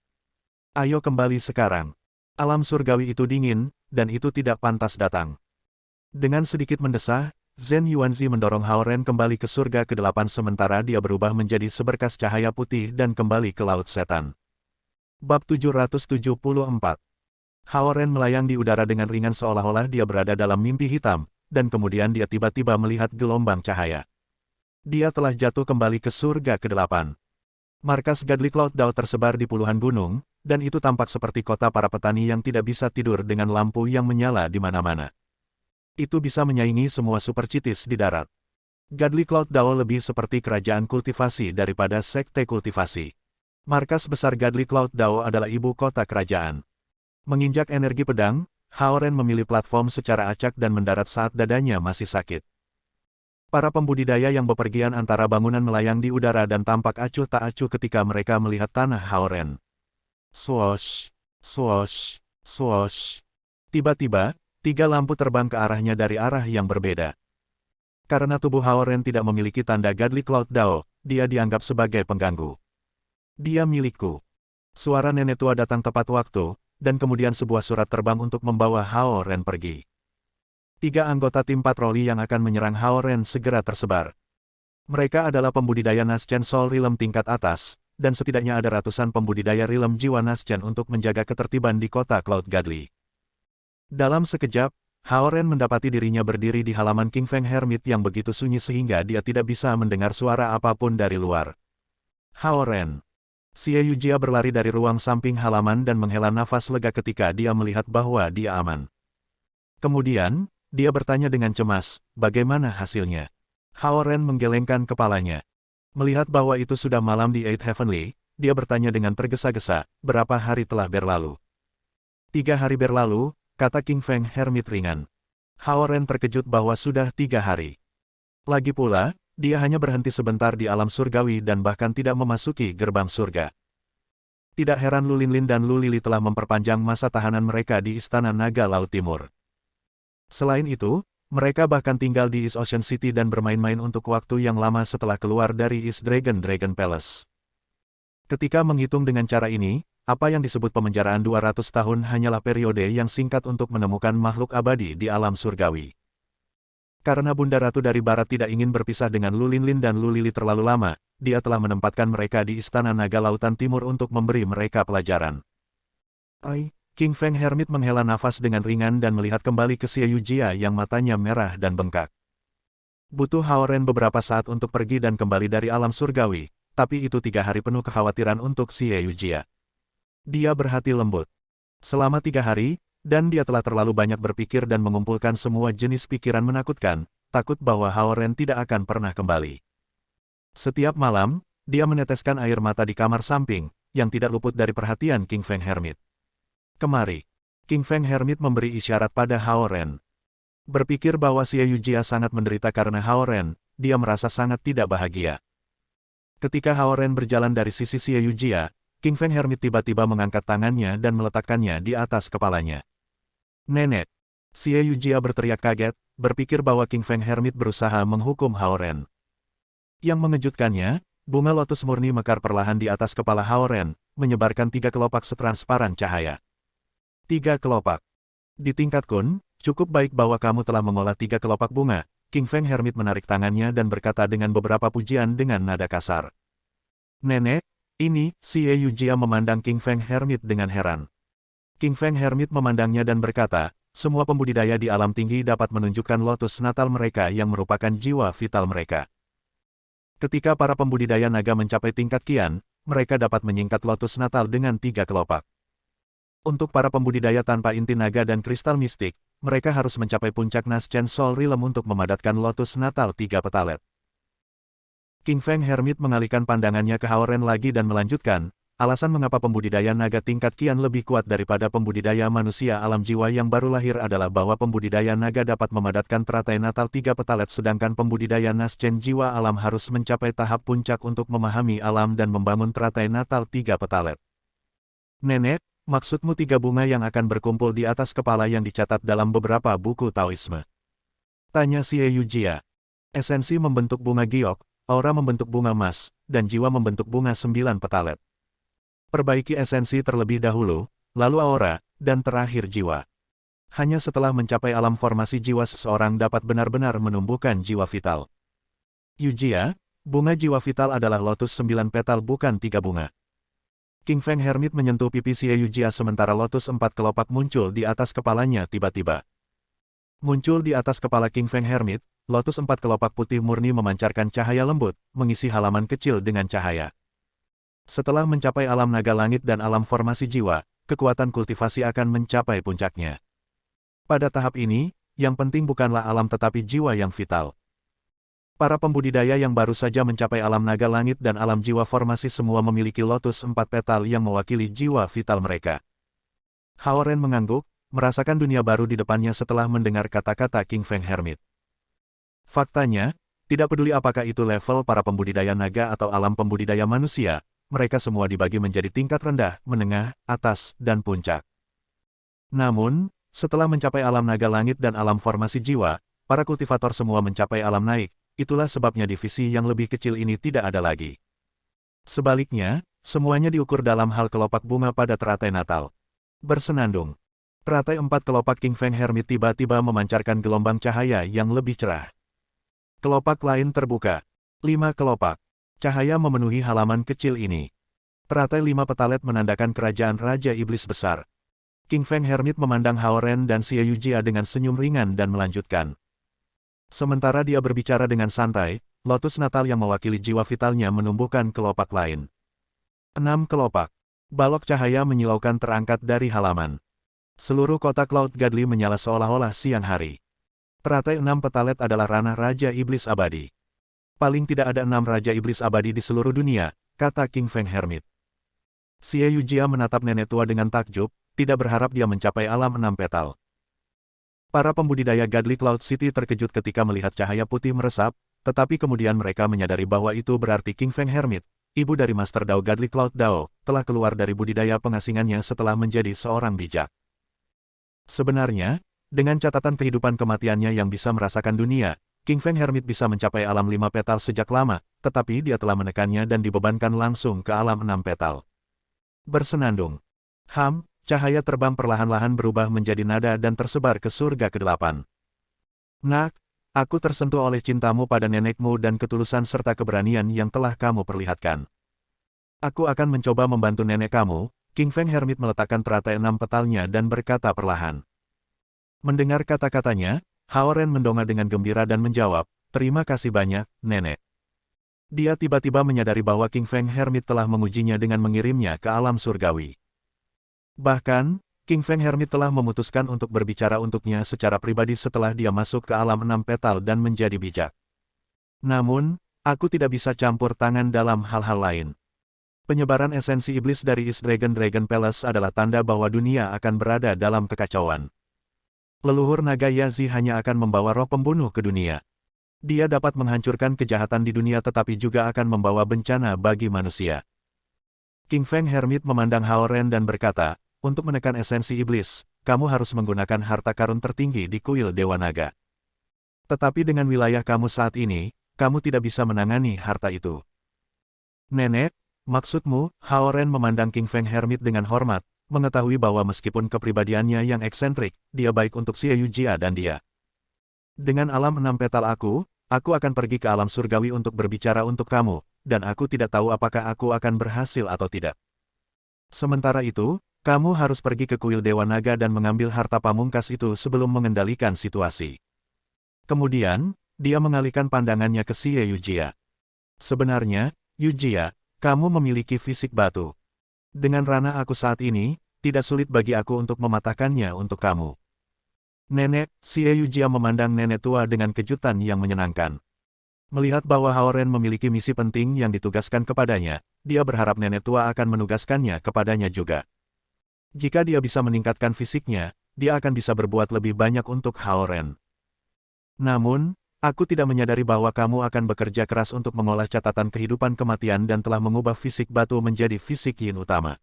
Ayo kembali sekarang. Alam surgawi itu dingin, dan itu tidak pantas datang. Dengan sedikit mendesah, Zhen Yuanzi mendorong Hao Ren kembali ke surga ke-8 sementara dia berubah menjadi seberkas cahaya putih dan kembali ke Laut Setan. Bab 774. Hao Ren melayang di udara dengan ringan seolah-olah dia berada dalam mimpi hitam, dan kemudian dia tiba-tiba melihat gelombang cahaya. Dia telah jatuh kembali ke surga ke-8. Markas Godly Cloud Dao tersebar di puluhan gunung, dan itu tampak seperti kota para petani yang tidak bisa tidur dengan lampu yang menyala di mana-mana. Itu bisa menyaingi semua super cities di darat. Godly Cloud Dao lebih seperti kerajaan kultivasi daripada sekte kultivasi. Markas besar Godly Cloud Dao adalah ibu kota kerajaan. Menginjak energi pedang, Hao Ren memilih platform secara acak dan mendarat saat dadanya masih sakit. Para pembudidaya yang bepergian antara bangunan melayang di udara dan tampak acuh tak acuh ketika mereka melihat tanah Hao Ren. Swoosh, swoosh, swoosh. Tiba-tiba, 3 lampu terbang ke arahnya dari arah yang berbeda. Karena tubuh Hao Ren tidak memiliki tanda Godly Cloud Dao, dia dianggap sebagai pengganggu. Dia milikku. Suara nenek tua datang tepat waktu, dan kemudian sebuah surat terbang untuk membawa Hao Ren pergi. 3 anggota tim patroli yang akan menyerang Hao Ren segera tersebar. Mereka adalah pembudidaya Naschen Soul Realm tingkat atas, dan setidaknya ada ratusan pembudidaya Realm Jiwa Naschen untuk menjaga ketertiban di kota Cloud Godly. Dalam sekejap, Hao Ren mendapati dirinya berdiri di halaman King Feng Hermit yang begitu sunyi sehingga dia tidak bisa mendengar suara apapun dari luar. Hao Ren. Xie Yujia berlari dari ruang samping halaman dan menghela nafas lega ketika dia melihat bahwa dia aman. Kemudian, dia bertanya dengan cemas, bagaimana hasilnya? Hao Ren menggelengkan kepalanya. Melihat bahwa itu sudah malam di Eight Heavenly, dia bertanya dengan tergesa-gesa, berapa hari telah berlalu? 3 hari berlalu, kata King Feng Hermit ringan. Hao Ren terkejut bahwa sudah 3 hari. Lagi pula, dia hanya berhenti sebentar di alam surgawi dan bahkan tidak memasuki gerbang surga. Tidak heran Lu Linlin dan Lu Lili telah memperpanjang masa tahanan mereka di Istana Naga Laut Timur. Selain itu, Mereka bahkan tinggal di East Ocean City dan bermain-main untuk waktu yang lama setelah keluar dari East Dragon Palace. Ketika menghitung dengan cara ini, apa yang disebut pemenjaraan 200 tahun hanyalah periode yang singkat untuk menemukan makhluk abadi di alam surgawi. Karena Bunda Ratu dari Barat tidak ingin berpisah dengan Lu Linlin dan Lu Lili terlalu lama, dia telah menempatkan mereka di Istana Naga Lautan Timur untuk memberi mereka pelajaran. King Feng Hermit menghela nafas dengan ringan dan melihat kembali ke Xie Yujia yang matanya merah dan bengkak. Butuh Haoren beberapa saat untuk pergi dan kembali dari alam surgawi, tapi itu 3 hari penuh kekhawatiran untuk Xie Yujia. Dia berhati lembut. Selama 3 hari, dan dia telah terlalu banyak berpikir dan mengumpulkan semua jenis pikiran menakutkan, takut bahwa Haoren tidak akan pernah kembali. Setiap malam, dia meneteskan air mata di kamar samping, yang tidak luput dari perhatian King Feng Hermit. Kemari. King Feng Hermit memberi isyarat pada Haoren. Berpikir bahwa Xie Yujia sangat menderita karena Haoren, dia merasa sangat tidak bahagia. Ketika Haoren berjalan dari sisi Xie Yujia, King Feng Hermit tiba-tiba mengangkat tangannya dan meletakkannya di atas kepalanya. Nenek! Xie Yujia berteriak kaget, berpikir bahwa King Feng Hermit berusaha menghukum Haoren. Yang mengejutkannya, bunga lotus murni mekar perlahan di atas kepala Haoren, menyebarkan 3 kelopak setransparan cahaya. 3 kelopak. Di tingkat kun, cukup baik bahwa kamu telah mengolah 3 kelopak bunga. King Feng Hermit menarik tangannya dan berkata dengan beberapa pujian dengan nada kasar. Nenek, ini, Xie Yujia memandang King Feng Hermit dengan heran. King Feng Hermit memandangnya dan berkata, semua pembudidaya di alam tinggi dapat menunjukkan lotus natal mereka yang merupakan jiwa vital mereka. Ketika para pembudidaya naga mencapai tingkat kian, mereka dapat menyingkat lotus natal dengan 3 kelopak. Untuk para pembudidaya tanpa inti naga dan kristal mistik, mereka harus mencapai puncak Naschen Soul Realm untuk memadatkan lotus natal 3 petalet. King Feng Hermit mengalihkan pandangannya ke Haoren lagi dan melanjutkan, alasan mengapa pembudidaya naga tingkat kian lebih kuat daripada pembudidaya manusia alam jiwa yang baru lahir adalah bahwa pembudidaya naga dapat memadatkan teratai natal 3 petalet sedangkan pembudidaya Naschen jiwa alam harus mencapai tahap puncak untuk memahami alam dan membangun teratai natal 3 petalet. Nenek, maksudmu 3 bunga yang akan berkumpul di atas kepala yang dicatat dalam beberapa buku Taoisme? Tanya Xie Yujia. Esensi membentuk bunga giok, aura membentuk bunga emas, dan jiwa membentuk bunga 9 petalet. Perbaiki esensi terlebih dahulu, lalu aura, dan terakhir jiwa. Hanya setelah mencapai alam formasi jiwa seseorang dapat benar-benar menumbuhkan jiwa vital. Yujia, bunga jiwa vital adalah lotus 9 petal bukan 3 bunga. King Feng Hermit menyentuh pipi Xie Yujia sementara lotus 4 kelopak muncul di atas kepalanya tiba-tiba. Muncul di atas kepala King Feng Hermit, lotus 4 kelopak putih murni memancarkan cahaya lembut, mengisi halaman kecil dengan cahaya. Setelah mencapai alam naga langit dan alam formasi jiwa, kekuatan kultivasi akan mencapai puncaknya. Pada tahap ini, yang penting bukanlah alam tetapi jiwa yang vital. Para pembudidaya yang baru saja mencapai alam naga langit dan alam jiwa formasi semua memiliki lotus 4 petal yang mewakili jiwa vital mereka. Haoren mengangguk, merasakan dunia baru di depannya setelah mendengar kata-kata King Feng Hermit. Faktanya, tidak peduli apakah itu level para pembudidaya naga atau alam pembudidaya manusia, mereka semua dibagi menjadi tingkat rendah, menengah, atas, dan puncak. Namun, setelah mencapai alam naga langit dan alam formasi jiwa, para kultivator semua mencapai alam naik. Itulah sebabnya divisi yang lebih kecil ini tidak ada lagi. Sebaliknya, semuanya diukur dalam hal kelopak bunga pada teratai natal. Bersenandung. Teratai 4 kelopak King Feng Hermit tiba-tiba memancarkan gelombang cahaya yang lebih cerah. Kelopak lain terbuka. 5 kelopak. Cahaya memenuhi halaman kecil ini. Teratai 5 petalet menandakan kerajaan Raja Iblis Besar. King Feng Hermit memandang Haoren dan Xie Yujia dengan senyum ringan dan melanjutkan. Sementara dia berbicara dengan santai, lotus natal yang mewakili jiwa vitalnya menumbuhkan kelopak lain. 6 kelopak. Balok cahaya menyilaukan terangkat dari halaman. Seluruh kota Cloud Godly menyala seolah-olah siang hari. Teratai 6 petalet adalah ranah Raja Iblis Abadi. Paling tidak ada 6 Raja Iblis Abadi di seluruh dunia, kata King Feng Hermit. Xie Yujia menatap nenek tua dengan takjub, tidak berharap dia mencapai alam 6 petal. Para pembudidaya Godly Cloud City terkejut ketika melihat cahaya putih meresap, tetapi kemudian mereka menyadari bahwa itu berarti King Feng Hermit, ibu dari Master Dao Godly Cloud Dao, telah keluar dari budidaya pengasingannya setelah menjadi seorang bijak. Sebenarnya, dengan catatan kehidupan kematiannya yang bisa merasakan dunia, King Feng Hermit bisa mencapai alam 5 petal sejak lama, tetapi dia telah menekannya dan dibebankan langsung ke alam 6 petal. Bersenandung. Cahaya terbang perlahan-lahan berubah menjadi nada dan tersebar ke surga ke-8. Nak, aku tersentuh oleh cintamu pada nenekmu dan ketulusan serta keberanian yang telah kamu perlihatkan. Aku akan mencoba membantu nenek kamu. King Feng Hermit meletakkan teratai 6 petalnya dan berkata perlahan. Mendengar kata-katanya, Hao Ren mendongak dengan gembira dan menjawab, terima kasih banyak, nenek. Dia tiba-tiba menyadari bahwa King Feng Hermit telah mengujinya dengan mengirimnya ke alam surgawi. Bahkan, King Feng Hermit telah memutuskan untuk berbicara untuknya secara pribadi setelah dia masuk ke alam 6 petal dan menjadi bijak. Namun, aku tidak bisa campur tangan dalam hal-hal lain. Penyebaran esensi iblis dari East Dragon Palace adalah tanda bahwa dunia akan berada dalam kekacauan. Leluhur naga Yazi hanya akan membawa roh pembunuh ke dunia. Dia dapat menghancurkan kejahatan di dunia tetapi juga akan membawa bencana bagi manusia. King Feng Hermit memandang Hao Ren dan berkata, untuk menekan esensi iblis, kamu harus menggunakan harta karun tertinggi di kuil Dewa Naga. Tetapi dengan wilayah kamu saat ini, kamu tidak bisa menangani harta itu. Nenek, maksudmu? Hao Ren memandang King Feng Hermit dengan hormat, mengetahui bahwa meskipun kepribadiannya yang eksentrik, dia baik untuk Xie Yujia dan dia. Dengan alam 6 petal aku akan pergi ke alam surgawi untuk berbicara untuk kamu, dan aku tidak tahu apakah aku akan berhasil atau tidak. Sementara itu, kamu harus pergi ke kuil Dewa Naga dan mengambil harta pamungkas itu sebelum mengendalikan situasi. Kemudian, dia mengalihkan pandangannya ke Xie Yujia. Sebenarnya, Yujia, kamu memiliki fisik batu. Dengan ranah aku saat ini, tidak sulit bagi aku untuk mematahkannya untuk kamu. Nenek, Xie Yujia memandang nenek tua dengan kejutan yang menyenangkan. Melihat bahwa Hao Ren memiliki misi penting yang ditugaskan kepadanya, dia berharap nenek tua akan menugaskannya kepadanya juga. Jika dia bisa meningkatkan fisiknya, dia akan bisa berbuat lebih banyak untuk Hao Ren. Namun, aku tidak menyadari bahwa kamu akan bekerja keras untuk mengolah catatan kehidupan kematian dan telah mengubah fisik batu menjadi fisik yin utama.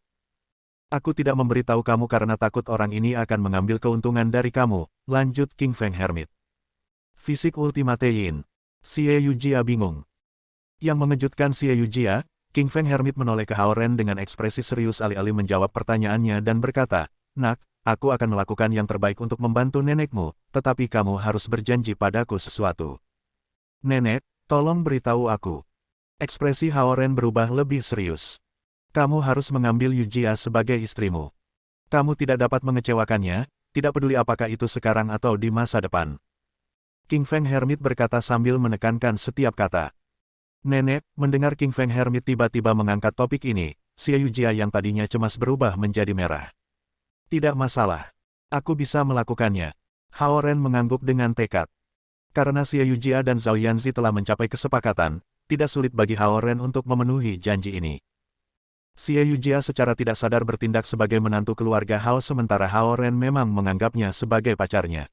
Aku tidak memberitahu kamu karena takut orang ini akan mengambil keuntungan dari kamu, lanjut King Feng Hermit. Fisik Ultimate Yin. Xie Yujia bingung. Yang mengejutkan Xie Yujia, King Feng Hermit menoleh ke Hao Ren dengan ekspresi serius alih-alih menjawab pertanyaannya dan berkata, Nak, aku akan melakukan yang terbaik untuk membantu nenekmu, tetapi kamu harus berjanji padaku sesuatu. Nenek, tolong beritahu aku. Ekspresi Hao Ren berubah lebih serius. Kamu harus mengambil Yujia sebagai istrimu. Kamu tidak dapat mengecewakannya, tidak peduli apakah itu sekarang atau di masa depan. King Feng Hermit berkata sambil menekankan setiap kata. Nenek, mendengar King Feng Hermit tiba-tiba mengangkat topik ini, Xie Yujia yang tadinya cemas berubah menjadi merah. Tidak masalah. Aku bisa melakukannya. Hao Ren mengangguk dengan tekad. Karena Xie Yujia dan Zhao Yanzi telah mencapai kesepakatan, tidak sulit bagi Hao Ren untuk memenuhi janji ini. Xie Yujia secara tidak sadar bertindak sebagai menantu keluarga Hao sementara Hao Ren memang menganggapnya sebagai pacarnya.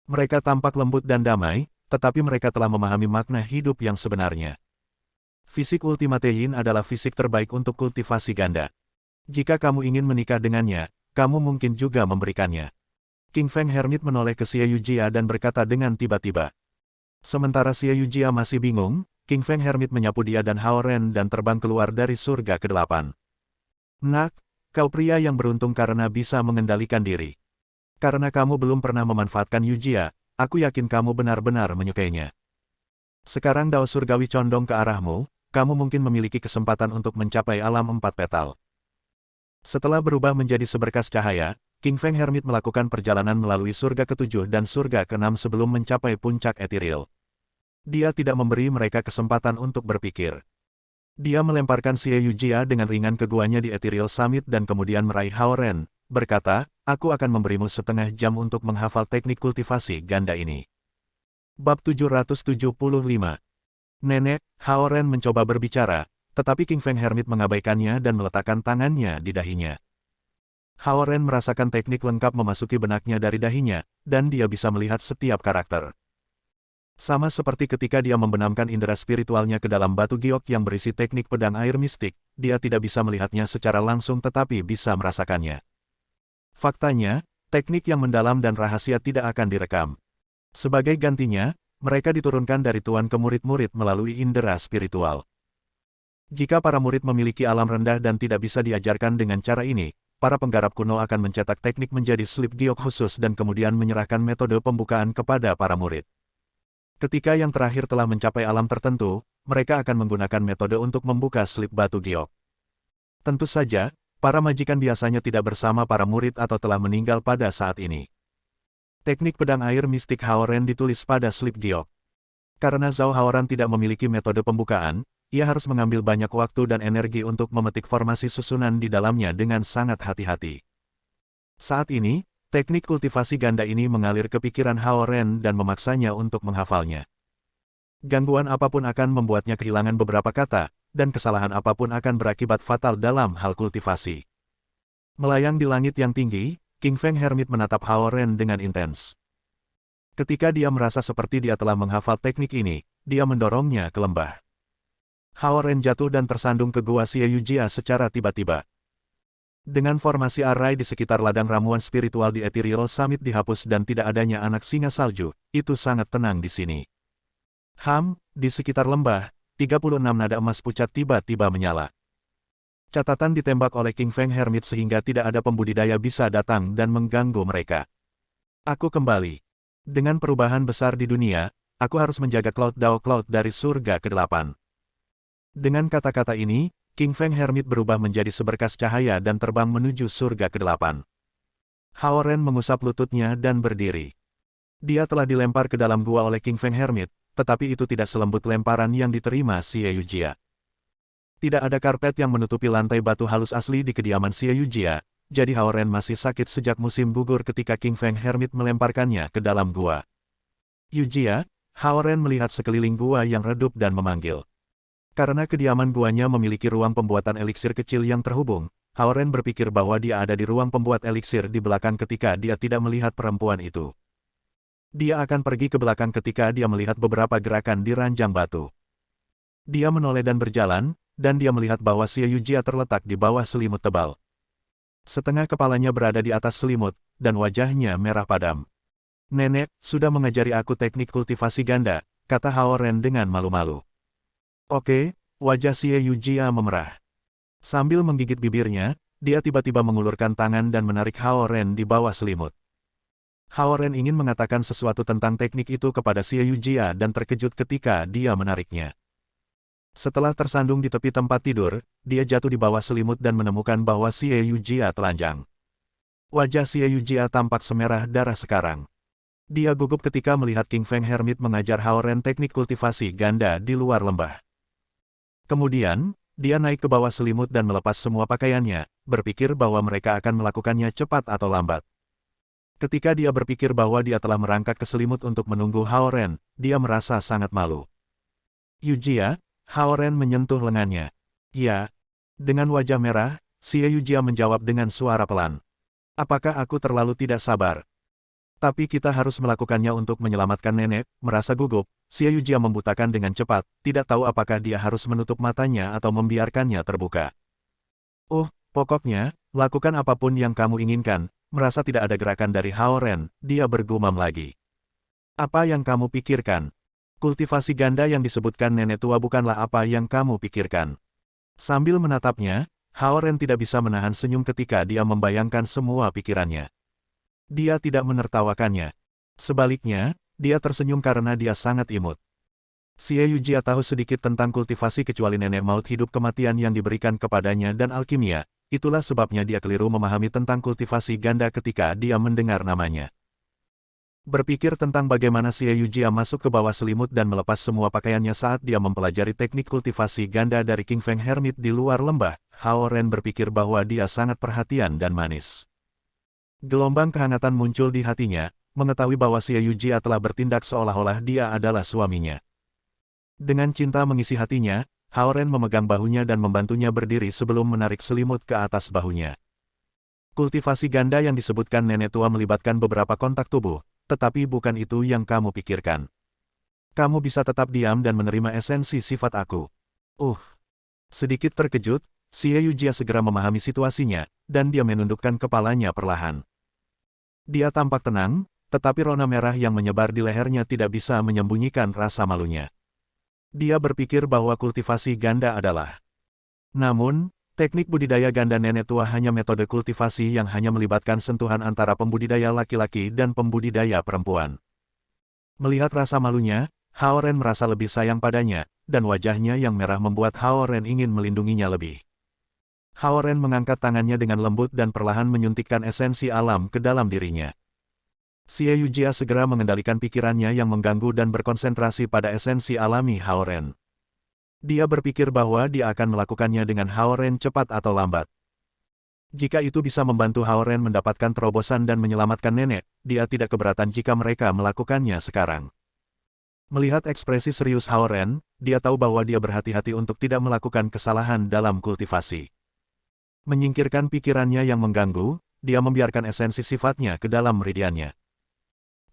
Mereka tampak lembut dan damai, tetapi mereka telah memahami makna hidup yang sebenarnya. Fisik Ultimate Yin adalah fisik terbaik untuk kultivasi ganda. Jika kamu ingin menikah dengannya, kamu mungkin juga memberikannya. King Feng Hermit menoleh ke Xie Yujia dan berkata dengan tiba-tiba. Sementara Xie Yujia masih bingung, King Feng Hermit menyapu dia dan Hao Ren dan terbang keluar dari surga ke-8. Nak, kau pria yang beruntung karena bisa mengendalikan diri. Karena kamu belum pernah memanfaatkan Yujia, aku yakin kamu benar-benar menyukainya. Sekarang Dao Surgawi condong ke arahmu, kamu mungkin memiliki kesempatan untuk mencapai alam 4 petal. Setelah berubah menjadi seberkas cahaya, King Feng Hermit melakukan perjalanan melalui surga ke-7 dan surga ke-6 sebelum mencapai puncak etiril. Dia tidak memberi mereka kesempatan untuk berpikir. Dia melemparkan Xie Yujia dengan ringan ke guanya di Ethereal Summit dan kemudian meraih Hao Ren, berkata, aku akan memberimu setengah jam untuk menghafal teknik kultivasi ganda ini. Bab 775. Nenek, Hao Ren mencoba berbicara, tetapi King Feng Hermit mengabaikannya dan meletakkan tangannya di dahinya. Hao Ren merasakan teknik lengkap memasuki benaknya dari dahinya, dan dia bisa melihat setiap karakter. Sama seperti ketika dia membenamkan indera spiritualnya ke dalam batu giok yang berisi teknik pedang air mistik, dia tidak bisa melihatnya secara langsung tetapi bisa merasakannya. Faktanya, teknik yang mendalam dan rahasia tidak akan direkam. Sebagai gantinya, mereka diturunkan dari tuan ke murid-murid melalui indera spiritual. Jika para murid memiliki alam rendah dan tidak bisa diajarkan dengan cara ini, para penggarap kuno akan mencetak teknik menjadi slip giok khusus dan kemudian menyerahkan metode pembukaan kepada para murid. Ketika yang terakhir telah mencapai alam tertentu, mereka akan menggunakan metode untuk membuka slip batu giok. Tentu saja, para majikan biasanya tidak bersama para murid atau telah meninggal pada saat ini. Teknik pedang air mistik Haoren ditulis pada slip giok. Karena Zhao Haoran tidak memiliki metode pembukaan, ia harus mengambil banyak waktu dan energi untuk memetik formasi susunan di dalamnya dengan sangat hati-hati. Saat ini, teknik kultivasi ganda ini mengalir ke pikiran Haoren dan memaksanya untuk menghafalnya. Gangguan apapun akan membuatnya kehilangan beberapa kata, dan kesalahan apapun akan berakibat fatal dalam hal kultivasi. Melayang di langit yang tinggi, King Feng Hermit menatap Haoren dengan intens. Ketika dia merasa seperti dia telah menghafal teknik ini, dia mendorongnya ke lembah. Haoren jatuh dan tersandung ke gua Xie Yujia secara tiba-tiba. Dengan formasi arai di sekitar ladang ramuan spiritual di Ethereal Summit dihapus dan tidak adanya anak singa salju, itu sangat tenang di sini. Di sekitar lembah, 36 nada emas pucat tiba-tiba menyala. Catatan ditembak oleh King Feng Hermit sehingga tidak ada pembudidaya bisa datang dan mengganggu mereka. Aku kembali. Dengan perubahan besar di dunia, aku harus menjaga Cloud Dao Cloud dari surga ke-8. Dengan kata-kata ini, King Feng Hermit berubah menjadi seberkas cahaya dan terbang menuju surga ke-8. Haoren mengusap lututnya dan berdiri. Dia telah dilempar ke dalam gua oleh King Feng Hermit, tetapi itu tidak selembut lemparan yang diterima Xie Yujia. Tidak ada karpet yang menutupi lantai batu halus asli di kediaman Xie Yujia, jadi Haoren masih sakit sejak musim gugur ketika King Feng Hermit melemparkannya ke dalam gua. Yujia, Haoren melihat sekeliling gua yang redup dan memanggil. Karena kediaman guanya memiliki ruang pembuatan eliksir kecil yang terhubung, Haoren berpikir bahwa dia ada di ruang pembuat eliksir di belakang ketika dia tidak melihat perempuan itu. Dia akan pergi ke belakang ketika dia melihat beberapa gerakan di ranjang batu. Dia menoleh dan berjalan, dan dia melihat bahwa Xie Yujia terletak di bawah selimut tebal. Setengah kepalanya berada di atas selimut, dan wajahnya merah padam. "Nenek, sudah mengajari aku teknik kultivasi ganda," kata Haoren dengan malu-malu. "Oke," wajah Xie Yujia memerah. Sambil menggigit bibirnya, dia tiba-tiba mengulurkan tangan dan menarik Haoren di bawah selimut. Haoren ingin mengatakan sesuatu tentang teknik itu kepada Xie Yujia dan terkejut ketika dia menariknya. Setelah tersandung di tepi tempat tidur, dia jatuh di bawah selimut dan menemukan bahwa Xie Yujia telanjang. Wajah Xie Yujia tampak semerah darah sekarang. Dia gugup ketika melihat King Feng Hermit mengajar Haoren teknik kultivasi ganda di luar lembah. Kemudian, dia naik ke bawah selimut dan melepas semua pakaiannya, berpikir bahwa mereka akan melakukannya cepat atau lambat. Ketika dia berpikir bahwa dia telah merangkak ke selimut untuk menunggu Haoren, dia merasa sangat malu. "Yujia," Haoren menyentuh lengannya. "Ya." Dengan wajah merah, Xie Yujia menjawab dengan suara pelan. "Apakah aku terlalu tidak sabar? Tapi kita harus melakukannya untuk menyelamatkan nenek." Merasa gugup, Xie Yujia membutakan dengan cepat, tidak tahu apakah dia harus menutup matanya atau membiarkannya terbuka. Pokoknya, lakukan apapun yang kamu inginkan." Merasa tidak ada gerakan dari Haoren, dia bergumam lagi. "Apa yang kamu pikirkan? Kultivasi ganda yang disebutkan nenek tua bukanlah apa yang kamu pikirkan." Sambil menatapnya, Haoren tidak bisa menahan senyum ketika dia membayangkan semua pikirannya. Dia tidak menertawakannya. Sebaliknya, dia tersenyum karena dia sangat imut. Xie Yujia tahu sedikit tentang kultivasi kecuali nenek maut hidup kematian yang diberikan kepadanya dan alkimia, itulah sebabnya dia keliru memahami tentang kultivasi ganda ketika dia mendengar namanya. Berpikir tentang bagaimana Xie Yujia masuk ke bawah selimut dan melepas semua pakaiannya saat dia mempelajari teknik kultivasi ganda dari King Feng Hermit di luar lembah, Haoren berpikir bahwa dia sangat perhatian dan manis. Gelombang kehangatan muncul di hatinya, mengetahui bahwa Xie Yujia telah bertindak seolah-olah dia adalah suaminya. Dengan cinta mengisi hatinya, Haoren memegang bahunya dan membantunya berdiri sebelum menarik selimut ke atas bahunya. Kultivasi ganda yang disebutkan nenek tua melibatkan beberapa kontak tubuh, tetapi bukan itu yang kamu pikirkan. Kamu bisa tetap diam dan menerima esensi sifat aku. Sedikit terkejut, Xie Yujia segera memahami situasinya, dan dia menundukkan kepalanya perlahan. Dia tampak tenang, tetapi rona merah yang menyebar di lehernya tidak bisa menyembunyikan rasa malunya. Dia berpikir bahwa kultivasi ganda adalah. Namun, teknik budidaya ganda nenek tua hanya metode kultivasi yang hanya melibatkan sentuhan antara pembudidaya laki-laki dan pembudidaya perempuan. Melihat rasa malunya, Hao Ren merasa lebih sayang padanya, dan wajahnya yang merah membuat Hao Ren ingin melindunginya lebih. Hao Ren mengangkat tangannya dengan lembut dan perlahan menyuntikkan esensi alam ke dalam dirinya. Xie Yujia segera mengendalikan pikirannya yang mengganggu dan berkonsentrasi pada esensi alami Hao Ren. Dia berpikir bahwa dia akan melakukannya dengan Hao Ren cepat atau lambat. Jika itu bisa membantu Hao Ren mendapatkan terobosan dan menyelamatkan nenek, dia tidak keberatan jika mereka melakukannya sekarang. Melihat ekspresi serius Hao Ren, dia tahu bahwa dia berhati-hati untuk tidak melakukan kesalahan dalam kultivasi. Menyingkirkan pikirannya yang mengganggu, dia membiarkan esensi sifatnya ke dalam meridiannya.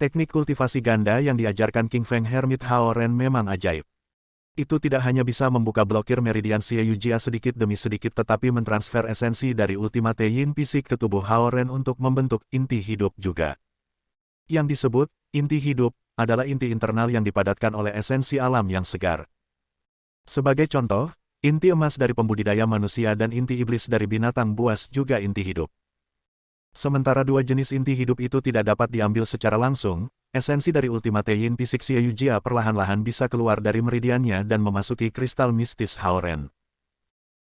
Teknik kultivasi ganda yang diajarkan King Feng Hermit Hao Ren memang ajaib. Itu tidak hanya bisa membuka blokir meridian Xie Yujia sedikit demi sedikit tetapi mentransfer esensi dari Ultimate Yin fisik ke tubuh Hao Ren untuk membentuk inti hidup juga. Yang disebut inti hidup adalah inti internal yang dipadatkan oleh esensi alam yang segar. Sebagai contoh, inti emas dari pembudidaya manusia dan inti iblis dari binatang buas juga inti hidup. Sementara dua jenis inti hidup itu tidak dapat diambil secara langsung, esensi dari Ultimate Yin fisik Xie Yujia perlahan-lahan bisa keluar dari meridiannya dan memasuki kristal mistis Hao Ren.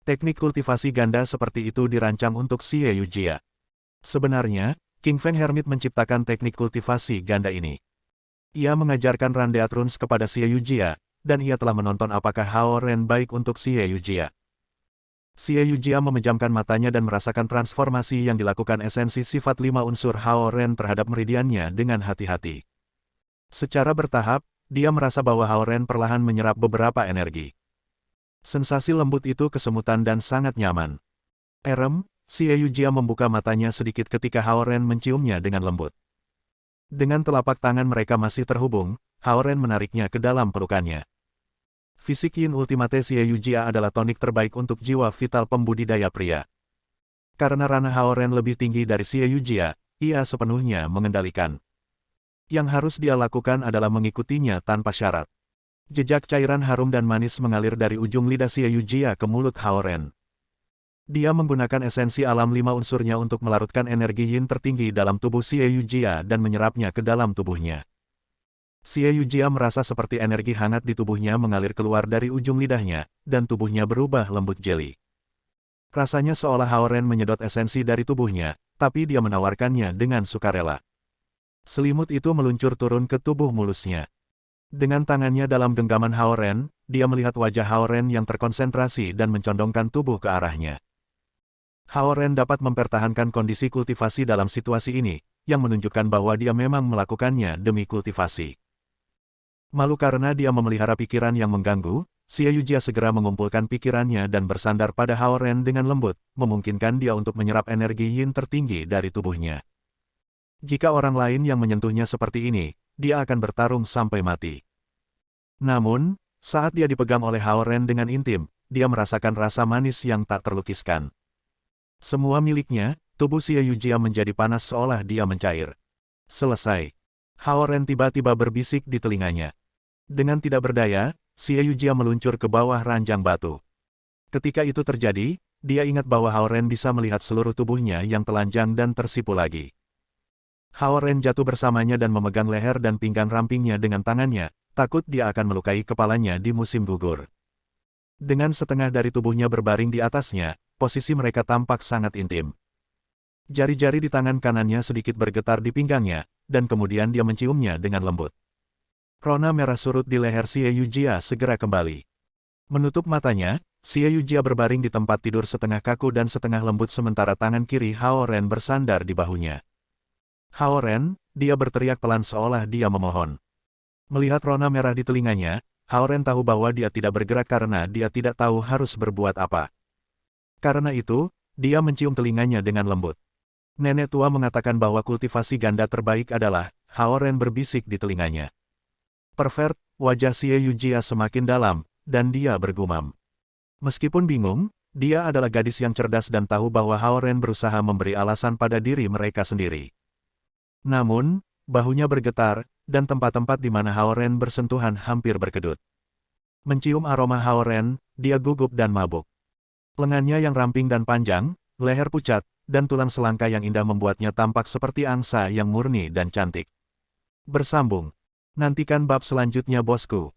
Teknik kultivasi ganda seperti itu dirancang untuk Xie Yujia. Sebenarnya, King Feng Hermit menciptakan teknik kultivasi ganda ini. Ia mengajarkan Randeat Runes kepada Xie Yujia, dan ia telah menonton apakah Hao Ren baik untuk Xie Yujia. Xie Yujia memejamkan matanya dan merasakan transformasi yang dilakukan esensi sifat 5 unsur Hao Ren terhadap meridiannya dengan hati-hati. Secara bertahap, dia merasa bahwa Hao Ren perlahan menyerap beberapa energi. Sensasi lembut itu kesemutan dan sangat nyaman. Xie Yujia membuka matanya sedikit ketika Hao Ren menciumnya dengan lembut. Dengan telapak tangan mereka masih terhubung, Hao Ren menariknya ke dalam pelukannya. Fisik Yin Ultimate Xie Yujia adalah tonik terbaik untuk jiwa vital pembudidaya pria. Karena ranah Hao Ren lebih tinggi dari Xie Yujia, ia sepenuhnya mengendalikan. Yang harus dia lakukan adalah mengikutinya tanpa syarat. Jejak cairan harum dan manis mengalir dari ujung lidah Xie Yujia ke mulut Hao Ren. Dia menggunakan esensi alam 5 unsurnya untuk melarutkan energi Yin tertinggi dalam tubuh Xie Yujia dan menyerapnya ke dalam tubuhnya. Xie Yujia merasa seperti energi hangat di tubuhnya mengalir keluar dari ujung lidahnya, dan tubuhnya berubah lembut jeli. Rasanya seolah Hao Ren menyedot esensi dari tubuhnya, tapi dia menawarkannya dengan sukarela. Selimut itu meluncur turun ke tubuh mulusnya. Dengan tangannya dalam genggaman Hao Ren, dia melihat wajah Hao Ren yang terkonsentrasi dan mencondongkan tubuh ke arahnya. Hao Ren dapat mempertahankan kondisi kultivasi dalam situasi ini, yang menunjukkan bahwa dia memang melakukannya demi kultivasi. Malu karena dia memelihara pikiran yang mengganggu, Xie Yujia segera mengumpulkan pikirannya dan bersandar pada Hao Ren dengan lembut, memungkinkan dia untuk menyerap energi Yin tertinggi dari tubuhnya. Jika orang lain yang menyentuhnya seperti ini, dia akan bertarung sampai mati. Namun, saat dia dipegang oleh Hao Ren dengan intim, dia merasakan rasa manis yang tak terlukiskan. Semua miliknya, tubuh Xie Yujia menjadi panas seolah dia mencair. Selesai. Hao Ren tiba-tiba berbisik di telinganya. Dengan tidak berdaya, Xie Yujia meluncur ke bawah ranjang batu. Ketika itu terjadi, dia ingat bahwa Hao Ren bisa melihat seluruh tubuhnya yang telanjang dan tersipu lagi. Hao Ren jatuh bersamanya dan memegang leher dan pinggang rampingnya dengan tangannya, takut dia akan melukai kepalanya di musim gugur. Dengan setengah dari tubuhnya berbaring di atasnya, posisi mereka tampak sangat intim. Jari-jari di tangan kanannya sedikit bergetar di pinggangnya, dan kemudian dia menciumnya dengan lembut. Rona merah surut di leher Xie Yujia segera kembali. Menutup matanya, Xie Yujia berbaring di tempat tidur setengah kaku dan setengah lembut sementara tangan kiri Hao Ren bersandar di bahunya. Hao Ren, dia berteriak pelan seolah dia memohon. Melihat rona merah di telinganya, Hao Ren tahu bahwa dia tidak bergerak karena dia tidak tahu harus berbuat apa. Karena itu, dia mencium telinganya dengan lembut. Nenek tua mengatakan bahwa kultivasi ganda terbaik adalah, Hao Ren berbisik di telinganya. Pervert, wajah Xie Yujia semakin dalam, dan dia bergumam. Meskipun bingung, dia adalah gadis yang cerdas dan tahu bahwa Hao Ren berusaha memberi alasan pada diri mereka sendiri. Namun, bahunya bergetar, dan tempat-tempat di mana Haoren bersentuhan hampir berkedut. Mencium aroma Haoren, dia gugup dan mabuk. Lengannya yang ramping dan panjang, leher pucat, dan tulang selangka yang indah membuatnya tampak seperti angsa yang murni dan cantik. Bersambung. Nantikan bab selanjutnya bosku.